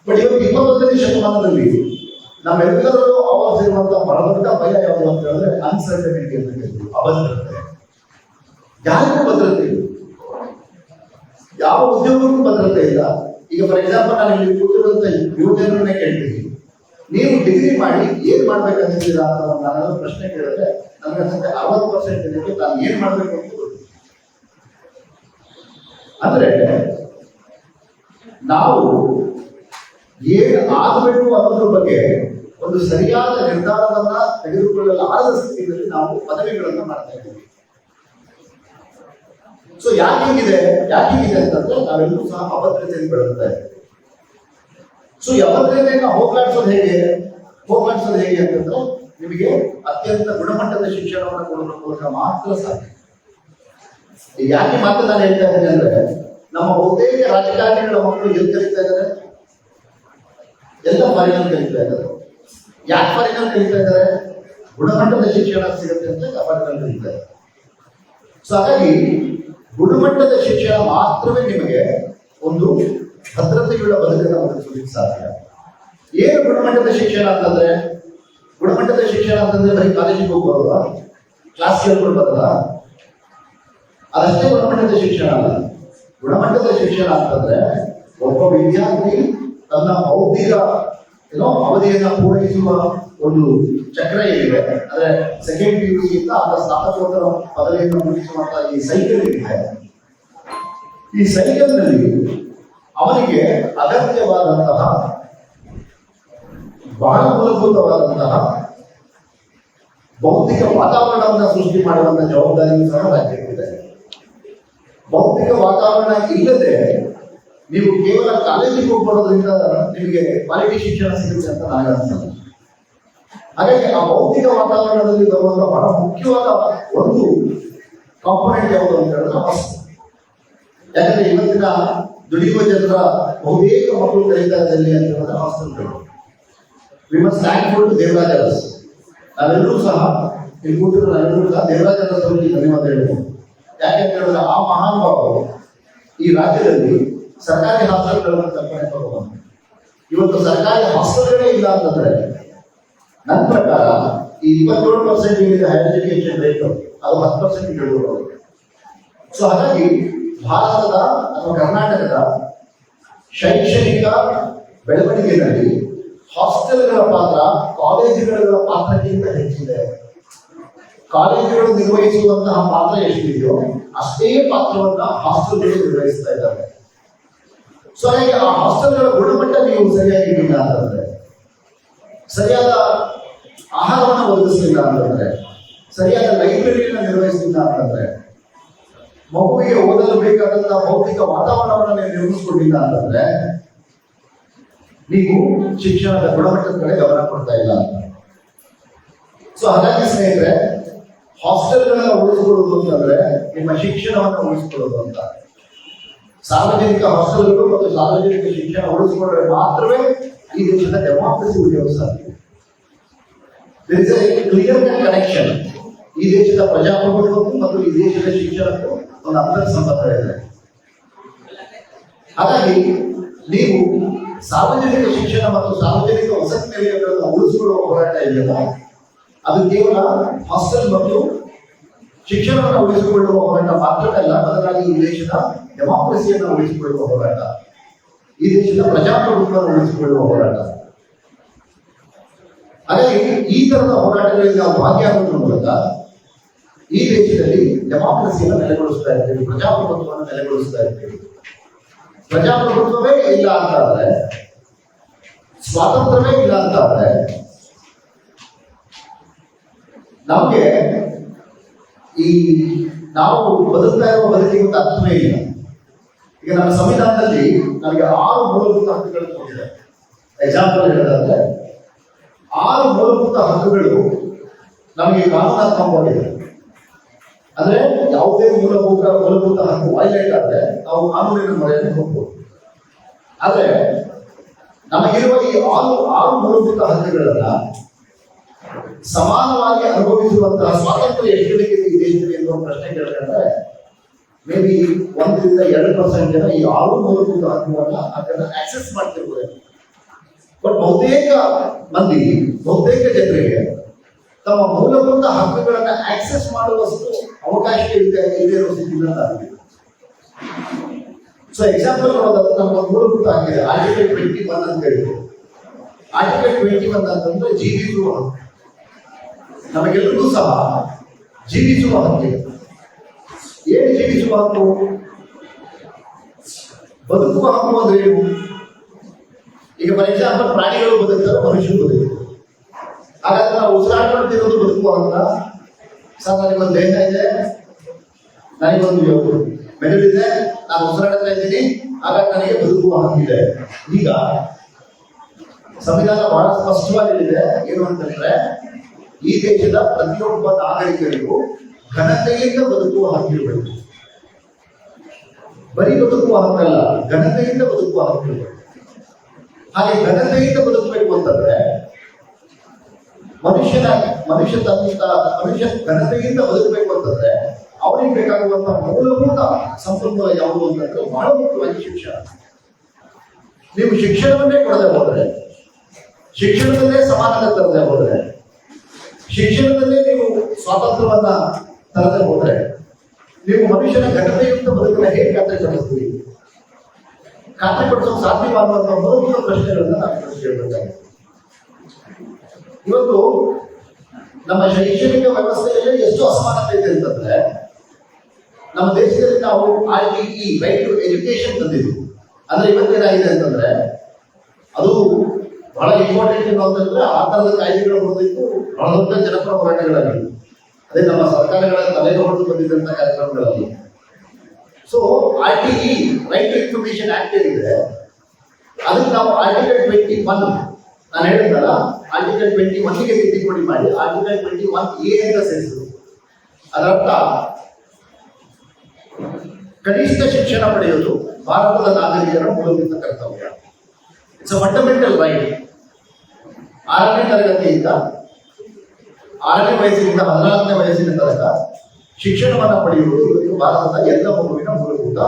ಬಟ್ ಇವತ್ತು 21ನೇ ಶತಮಾನದಲ್ಲಿ ನಮ್ಮೆಲ್ಲರೂ ಆವರಿಸಿರುವಂತಹ ಬಹಳ ದೊಡ್ಡ ಭಯ ಯಾವುದು ಅಂತ ಹೇಳಿದ್ರೆ ಅನ್ಸರ್ಟನಿಟಿ ಅಂತ ಹೇಳ್ತೀವಿ, ಅಭದ್ರತೆ. ಯಾರಿಗೂ ಭದ್ರತೆ ಇಲ್ಲ, ಯಾವ ಉದ್ಯೋಗಕ್ಕೂ ಭದ್ರತೆ ಇಲ್ಲ. ಈಗ ಫಾರ್ ಎಕ್ಸಾಂಪಲ್ ನಾನು ಇಲ್ಲಿ ಕೂತಿರುವಂತ ಯುವಜನರನ್ನೇ ಕೇಳ್ತೀನಿ, ನೀವು ಡಿಗ್ರಿ ಮಾಡಿ ಏನ್ ಮಾಡ್ಬೇಕಂತಿದ್ದೀರಾ ಅಂತ ನಾನು ಪ್ರಶ್ನೆ ಕೇಳಿದ್ರೆ ನನಗೆ ಅನ್ಸುತ್ತೆ 60% ಜನಕ್ಕೆ ನಾನು ಏನ್ ಮಾಡ್ಬೇಕು ಅಂತ ಗೊತ್ತಿಲ್ಲ. ಅಂದ್ರೆ ನಾವು ಏನ್ ಆಗಬೇಕು ಅನ್ನೋದ್ರ ಬಗ್ಗೆ ಒಂದು ಸರಿಯಾದ ನಿರ್ಧಾರವನ್ನ ತೆಗೆದುಕೊಳ್ಳಲಾರದ ಸ್ಥಿತಿಯಲ್ಲಿ ನಾವು ಪದವಿಗಳನ್ನ ಮಾಡ್ತಾ ಇದ್ದೀವಿ. ಸೊ ಯಾಕೀಗಿದೆ ಅಂತಂದ್ರೆ ನಾವೆಲ್ಲರೂ ಸಹ ಅಭದ್ರತೆಯನ್ನು ಬೆಳೆಸ್ತಾ ಇದ್ದೀವಿ. ಸೊ ಈ ಅಭದ್ರತೆಯನ್ನ ಹೋಗ್ಲಾಡಿಸೋದು ಹೇಗೆ ಅಂತಂದ್ರೆ ನಿಮಗೆ ಅತ್ಯಂತ ಗುಣಮಟ್ಟದ ಶಿಕ್ಷಣವನ್ನು ಕೊಡೋದ್ರ ಮೂಲಕ ಮಾತ್ರ ಸಾಧ್ಯ. ಈಗ ಯಾಕೆ ಮಾತ್ರ ನಾನು ಹೇಳ್ತಾ ಇದ್ದೇನೆ ಅಂದ್ರೆ, ನಮ್ಮ ಬಹುತೇಕ ರಾಜಕಾರಣಿಗಳ ಮಕ್ಕಳು ಎಲ್ಲಿ ಕಲಿತಾ ಇದ್ದಾರೆ? ಎಲ್ಲ ಫಾರಿನಲ್ ಕಲಿತಾ ಇದ್ದಾರೆ. ಯಾಕೆ ಫಾರಿನಲ್ ಕಲಿತಾ ಇದ್ದಾರೆ? ಗುಣಮಟ್ಟದ ಶಿಕ್ಷಣ ಸಿಗುತ್ತೆ ಅಂತ ಫಾರಿನಲ್ ಕಲಿತಾ ಇದ್ದಾರೆ. ಸೊ ಹಾಗಾಗಿ ಗುಣಮಟ್ಟದ ಶಿಕ್ಷಣ ಮಾತ್ರವೇ ನಿಮಗೆ ಒಂದು ಭದ್ರತೆಯುಳ್ಳ ಬದುಕನ್ನು ಒದಗಿಸಲಿಕ್ಕೆ ಸಾಧ್ಯ. ಏನು ಗುಣಮಟ್ಟದ ಶಿಕ್ಷಣ ಅಂತಂದ್ರೆ? ಗುಣಮಟ್ಟದ ಶಿಕ್ಷಣ ಅಂತಂದ್ರೆ ಬರೀ ಕಾಲೇಜಿಗೆ ಹೋಗಿ ಬರೋದ, ಕ್ಲಾಸ್ ಕೇಳ್ಕೊಂಡು ಬರೋದ, ಅದಷ್ಟೇ ಗುಣಮಟ್ಟದ ಶಿಕ್ಷಣ ಅಲ್ಲ. ಗುಣಮಟ್ಟದ ಶಿಕ್ಷಣ ಅಂತಂದ್ರೆ ಒಬ್ಬ ವಿದ್ಯಾರ್ಥಿ ತನ್ನ ಬೌದ್ಧಿಕ ಅವಧಿಯನ್ನ ಪೂರೈಸುವ ಒಂದು ಚಕ್ರ ಏನಿದೆ, ಅಂದ್ರೆ ಸೆಕೆಂಡ್ PUC ಇಂದ ಅವರ ಸ್ನಾತಕೋತ್ತರ ಪದವಿಯನ್ನು ಮುಗಿಸುವಂತಹ ಈ ಸೈಕಲ್ ಏನಿದೆ, ಈ ಸೈಕಲ್ ನಲ್ಲಿ ಅವನಿಗೆ ಅಗತ್ಯವಾದಂತಹ ಬಹಳ ಮೂಲಭೂತವಾದಂತಹ ಭೌತಿಕ ವಾತಾವರಣವನ್ನು ಸೃಷ್ಟಿ ಮಾಡುವಂತಹ ಜವಾಬ್ದಾರಿಯೂ ಸಹ ರಾಜ್ಯಕ್ಕಿದೆ. ಭೌತಿಕ ವಾತಾವರಣ ಇಲ್ಲದೆ ನೀವು ಕೇವಲ ಕಾಲೇಜಿಗೆ ಹೋಗ್ಬರೋದ್ರಿಂದ ನಿಮಗೆ ಕ್ವಾಲಿಟಿ ಶಿಕ್ಷಣ ಸಿಗುತ್ತೆ ಅಂತ ನನಗೆ ಅನಿಸ್ತದೆ. ಹಾಗಾಗಿ ಆ ಭೌತಿಕ ವಾತಾವರಣದಲ್ಲಿ ಬರುವಂತಹ ಬಹಳ ಮುಖ್ಯವಾದ ಒಂದು ಕಾಂಪೊನೆಂಟ್ ಯಾವುದು ಅಂತ ಹೇಳಿದ್ರೆ ವಸ್ತು. ಯಾಕಂದ್ರೆ ಇವತ್ತಿನ ದುಡಿಯುವ ಜನರ ಬಹುತೇಕ ಮಕ್ಕಳು ಕಲಿತಾ ಇದ್ದಲ್ಲಿ ಅಂತ ಹೇಳಿದ್ರೆ ಹಾಸ್ಟೆಲ್ಗಳು. We must thankful Devaraj Urs. ನಾವೆಲ್ಲರೂ ಸಹ ಇಲ್ಲಿ ಕೂತಿರೋ ನಾವೆಲ್ಲರೂ ಸಹ ದೇವರಾಜ ಅರಸ್ ಅವರಿಗೆ ಧನ್ಯವಾದ ಹೇಳ್ಬೋದು. ಯಾಕೆಂತ ಹೇಳಿದ್ರೆ ಆ ಮಹಾನುಭಾವರು ಈ ರಾಜ್ಯದಲ್ಲಿ ಸರ್ಕಾರಿ ಹಾಸ್ಟೆಲ್ಗಳನ್ನು ಕಲ್ಪನೆ ತಗೋಬಹುದು. ಇವತ್ತು ಸರ್ಕಾರಿ ಹಾಸ್ಟೆಲ್ಗಳೇ ಇಲ್ಲ ಅಂತಂದ್ರೆ ನನ್ನ ಪ್ರಕಾರ ಈ 27% ಏನಿದೆ ಹೈಯರ್ ಎಜುಕೇಶನ್ ರೇಟ್, ಅದು 10% ಇಳಿಬಹುದು. ಸೊ ಹಾಗಾಗಿ ಭಾರತದ ಅಥವಾ ಕರ್ನಾಟಕದ ಶೈಕ್ಷಣಿಕ ಬೆಳವಣಿಗೆಯಲ್ಲಿ ಹಾಸ್ಟೆಲ್ಗಳ ಪಾತ್ರ ಕಾಲೇಜುಗಳ ಪಾತ್ರಕ್ಕಿಂತ ಹೆಚ್ಚಿದೆ. ಕಾಲೇಜುಗಳು ನಿರ್ವಹಿಸುವಂತಹ ಪಾತ್ರ ಎಷ್ಟಿದೆಯೋ ಅಷ್ಟೇ ಪಾತ್ರವನ್ನ ಹಾಸ್ಟೆಲ್ಗಳು ನಿರ್ವಹಿಸ್ತಾ ಇದ್ದಾರೆ. ಸೊ ಹಾಗೆ ಆ ಹಾಸ್ಟೆಲ್ಗಳ ಗುಣಮಟ್ಟ ನೀವು ಸರಿಯಾಗಿ ಇರಲಿಲ್ಲ ಅಂತಂದ್ರೆ, ಸರಿಯಾದ ಆಹಾರವನ್ನು ಒದಗಿಸಲಿಲ್ಲ ಅಂತಂದ್ರೆ, ಸರಿಯಾದ ಲೈಬ್ರರಿಯನ್ನು ನಿರ್ವಹಿಸಲಿಲ್ಲ ಅಂತಂದ್ರೆ, ಮಗುವಿಗೆ ಓದಲು ಬೇಕಾದಂತಹ ಭೌತಿಕ ವಾತಾವರಣವನ್ನು ನೀವು ನಿರ್ಮಿಸಿಕೊಂಡಿಲ್ಲ ಅಂತಂದ್ರೆ ನೀವು ಶಿಕ್ಷಣದ ಗುಣಮಟ್ಟದ ಕಡೆ ಗಮನ ಕೊಡ್ತಾ ಇಲ್ಲ ಅಂತ. ಸೊ ಹಾಗಾಗಿ ಸ್ನೇಹಿತರೆ, ಹಾಸ್ಟೆಲ್ಗಳನ್ನ ಉಳಿಸ್ಕೊಳ್ಳೋದು ಅಂತಂದ್ರೆ ನಿಮ್ಮ ಶಿಕ್ಷಣವನ್ನು ಉಳಿಸ್ಕೊಳ್ಳೋದು ಅಂತ. ಸಾರ್ವಜನಿಕ ಹಾಸ್ಟೆಲ್ಗಳು ಮತ್ತು ಸಾರ್ವಜನಿಕ ಶಿಕ್ಷಣ ಉಳಿಸಿಕೊಂಡ್ರೆ ಮಾತ್ರವೇ ಈ ದೇಶದ ಡೆಮಾಕ್ರಸಿ ಉಳಿಯೋದು ಸಾಧ್ಯ. There is a clear connection. ಈ ದೇಶದ ಪ್ರಜಾಪ್ರಭುತ್ವಕ್ಕೂ ಮತ್ತು ಈ ದೇಶದ ಶಿಕ್ಷಣಕ್ಕೂ ಒಂದು ಅಂತರ ಸಂಬಂಧ ಇದೆ. ಹಾಗಾಗಿ ನೀವು ಸಾರ್ವಜನಿಕ ಶಿಕ್ಷಣ ಮತ್ತು ಸಾರ್ವಜನಿಕ ವಸತಿ ನಿಲಯಗಳನ್ನು ಉಳಿಸಿಕೊಳ್ಳುವ ಹೋರಾಟ ಇದೆಯಲ್ಲ, ಅದು ಕೇವಲ ಹಾಸ್ಟೆಲ್ ಮತ್ತು ಶಿಕ್ಷಣವನ್ನು ಉಳಿಸಿಕೊಳ್ಳುವ ಹೋರಾಟ ಮಾತ್ರವಲ್ಲ, ಬದಲಾಗಿ ಈ ದೇಶದ ಡೆಮಾಕ್ರಸಿಯನ್ನು ಉಳಿಸಿಕೊಳ್ಳುವ ಹೋರಾಟ, ಈ ದೇಶದ ಪ್ರಜಾಪ್ರಭುತ್ವವನ್ನು ಉಳಿಸಿಕೊಳ್ಳುವ ಹೋರಾಟ. ಹಾಗಾಗಿ ಈ ತರದ ಹೋರಾಟಗಳಲ್ಲಿ ನಾವು ಭಾಗಿಯಾಗುವುದರ ಮೂಲಕ ಈ ದೇಶದಲ್ಲಿ ಡೆಮಾಕ್ರಸಿಯನ್ನು ನೆಲೆಗೊಳಿಸ್ತಾ ಇರ್ತೀವಿ, ಪ್ರಜಾಪ್ರಭುತ್ವವನ್ನು ನೆಲೆಗೊಳಿಸ್ತಾ ಇರ್ತೀವಿ. ಪ್ರಜಾಪ್ರಭುತ್ವವೇ ಇಲ್ಲ ಅಂತ ಆದ್ರೆ, ಸ್ವಾತಂತ್ರ್ಯವೇ ಇಲ್ಲ ಅಂತ ಆದ್ರೆ, ನಮಗೆ ಈ ನಾವು ಬದುಕ್ತಾ ಇರುವ ಬದುಕಿಗೆ ಒಂದು ಅರ್ಥವೇ ಇಲ್ಲ. ಈಗ ನಮ್ಮ ಸಂವಿಧಾನದಲ್ಲಿ ನಮಗೆ 6 ಮೂಲಭೂತ ಹಕ್ಕುಗಳನ್ನು ಕೊಟ್ಟಿದೆ. ಎಕ್ಸಾಂಪಲ್ ಹೇಳೋದಾದ್ರೆ 6 ಮೂಲಭೂತ ಹಕ್ಕುಗಳು ನಮಗೆ ಕಾನೂನಾತ್ಮಕವಾಗಿದೆ. ಅಂದ್ರೆ ಯಾವುದೇ ಮೂಲಭೂತ ಹಕ್ಕು ವೈಲೇಟ್ ಆದ್ರೆ ನಾವು ಕಾನೂನಿನ ಮೊರೆಯನ್ನು ಹೋಗ್ಬೋದು. ಆದ್ರೆ ನಮಗಿರುವ ಈ 6 ಮೂಲಭೂತ ಹಕ್ಕುಗಳನ್ನ ಸಮಾನವಾಗಿ ಅನುಭವಿಸುವಂತಹ ಸ್ವಾತಂತ್ರ್ಯ ಎಷ್ಟು ಬೇಕಿದೆ ಈ ದೇಶದಲ್ಲಿ ಎನ್ನುವ ಪ್ರಶ್ನೆ ಕೇಳಿದ್ರೆ ಮೇ ಬಿ 1-2% ಜನ ಈ 6 ಮೂಲಭೂತ ಹಕ್ಕನ್ನ ಆಕ್ಸೆಸ್ ಮಾಡ್ತಿರ್ಬೋದು. ಬಟ್ ಬಹುತೇಕ ಜನರಿಗೆ ತಮ್ಮ ಮೂಲಭೂತ ಹಕ್ಕುಗಳನ್ನ ಆಕ್ಸೆಸ್ ಮಾಡುವಷ್ಟು ಅವಕಾಶ ಇದೆ ಇರೋ ಸ್ಥಿತಿಯಲ್ಲಿ. ಸೊ ಎಕ್ಸಾಂಪಲ್ ನೋಡೋದಾದ್ರೆ ನಮ್ಮ ಮೂಲಭೂತ ಹಕ್ಕಿದೆ ಆರ್ಟಿಕಲ್ 21 ಅಂತ ಹೇಳಿದ್ರು. ಆರ್ಟಿಕಲ್ 21 ಅಂತಂದ್ರೆ ಜೀವಿಸುವ ಹಕ್ಕು. ನಮಗೆಲ್ಲರಿಗೂ ಸಹ ಜೀವಿಸುವ ಹಕ್ಕಿದೆ. ಏನು ಜೀವಿಸುವ ಹಕ್ಕು? ಬದುಕುವ ಹಕ್ಕು ಅಂದ್ರೆ ಏನು? ಈಗ ಫಾರ್ ಎಕ್ಸಾಂಪಲ್ ಪ್ರಾಣಿಗಳು ಬದುಕ್ತಾರೆ, ಮನುಷ್ಯರು ಬದುಕ್ತಾರೆ. ಹಾಗಾದ್ರೆ ನಾವು ಉಸಿರಾಡ್ಕೊಳ್ತಿರೋದು ಬದುಕುವ ಹಕ್ಕ. ಸರ್, ನನಗೊಂದು ದೇಹ ಇದೆ, ನನಗೊಂದು ಮೆದುಳಿದೆ, ನಾನು ಉಸಿರಾಡ್ತಾ ಇದ್ದೀನಿ, ಹಾಗಾಗಿ ನನಗೆ ಬದುಕುವ ಹಕ್ಕಿದೆ. ಈಗ ಸಂವಿಧಾನ ಬಹಳ ಸ್ಪಷ್ಟವಾಗಿ ಹೇಳಿದೆ ಏನು ಅಂತಂದ್ರೆ, ಈ ದೇಶದ ಪ್ರತಿಯೊಬ್ಬ ನಾಗರಿಕರಿಗೂ ಘನತೆಯಿಂದ ಬದುಕುವ ಹಕ್ಕಿರಬೇಕು. ಬರೀ ಬದುಕುವ ಹಕ್ಕಲ್ಲ, ಘನತೆಯಿಂದ ಬದುಕುವ ಹಕ್ಕಿರಬೇಕು. ಹಾಗೆ ಘನತೆಯಿಂದ ಬದುಕಬೇಕು ಅಂತಂದ್ರೆ ಮನುಷ್ಯ ಘನತೆಯಿಂದ ಬದುಕಬೇಕು ಅಂತಂದ್ರೆ ಅವರಿಗೆ ಬೇಕಾಗುವಂತಹ ಮೂಲಭೂತ ಸಂಪನ್ಮೂಲ ಯಾವುದು ಅಂತಂದ್ರೆ ಬಹಳ ಮುಖ್ಯವಾಗಿ ಶಿಕ್ಷಣ. ನೀವು ಶಿಕ್ಷಣವನ್ನೇ ಕೊಡದೆ ಹೋದ್ರೆ, ಶಿಕ್ಷಣದಲ್ಲೇ ಸಮಾನತೆ ತರದೆ ಹೋದ್ರೆ, ಶಿಕ್ಷಣದಲ್ಲೇ ನೀವು ಸ್ವಾತಂತ್ರ್ಯವನ್ನ ತರದೆ ಹೋದ್ರೆ, ನೀವು ಮನುಷ್ಯನ ಘನತೆಯುಕ್ತ ಬದುಕನ್ನ ಹೇಗೆ ಖಾತ್ರಿಪಡಿಸ್ತೀವಿ? ಖಾತ್ರಿಪಡಿಸೋಕೆ ಸಾಧ್ಯವಾಗುವಂತಹ ಮೂಲಭೂತ ಪ್ರಶ್ನೆಗಳನ್ನ ನಾವು ಕೇಳಬೇಕಾಗಿದೆ. ಇವತ್ತು ನಮ್ಮ ಶೈಕ್ಷಣಿಕ ವ್ಯವಸ್ಥೆಯಲ್ಲಿ ಎಷ್ಟು ಅಸಮಾನತೆ ಇದೆ ಅಂತಂದ್ರೆ, ನಮ್ಮ ದೇಶದಲ್ಲಿ ನಾವು RTE ರೈಟ್ ಟು ಎಜುಕೇಶನ್ ತಂದಿದ್ವಿ. ಅಂದ್ರೆ ಇವತ್ತೇನಾಗಿದೆ ಅಂತಂದ್ರೆ, ಅದು ಬಹಳ ಇಂಪಾರ್ಟೆಂಟ್ ಏನು ಅಂತಂದ್ರೆ, ಆ ತರದ ಕಾಯ್ದೆಗಳು ಬರೋದಕ್ಕೂ ಬಹಳ ದೊಡ್ಡ ಜನಪರ ಹೋರಾಟಗಳಾಗಿವೆ. ಅದೇ ನಮ್ಮ ಸರ್ಕಾರಗಳ ತಲೆಗೆ ಹೊಡೆದು ಬಂದಿದ್ದಂತ ಕಾರ್ಯಕ್ರಮಗಳಲ್ಲಿ. So RTE right to information act ಏನಿದೆ, ಅದಕ್ಕೆ ನಾವು ಆರ್ಟಿಕಲ್ 21 ನಾನು ಹೇಳಿದ್ನಲ್ಲ, ಆರ್ಟಿಕಲ್ 21ಗೆ ತಿದ್ದುಪಡಿ ಮಾಡಿ ಆರ್ಟಿಕಲ್ 21A ಅಂತ ಸೇರಿಸಿದ್ರು. ಅದರರ್ಥ ಕನಿಷ್ಠ ಶಿಕ್ಷಣ ಪಡೆಯುವುದು ಭಾರತದ ನಾಗರಿಕರ ಮೂಲಭೂತ ಕರ್ತವ್ಯ. It's a fundamental right. 6ನೇ ತರಗತಿಯಿಂದ 6ನೇ ವಯಸ್ಸಿನಿಂದ 14ನೇ ವಯಸ್ಸಿನ ತನಕ ಶಿಕ್ಷಣವನ್ನು ಪಡೆಯುವುದು ಇವತ್ತು ಭಾರತದ ಎಲ್ಲ ಮಗುವಿನ ಮೂಲಭೂತ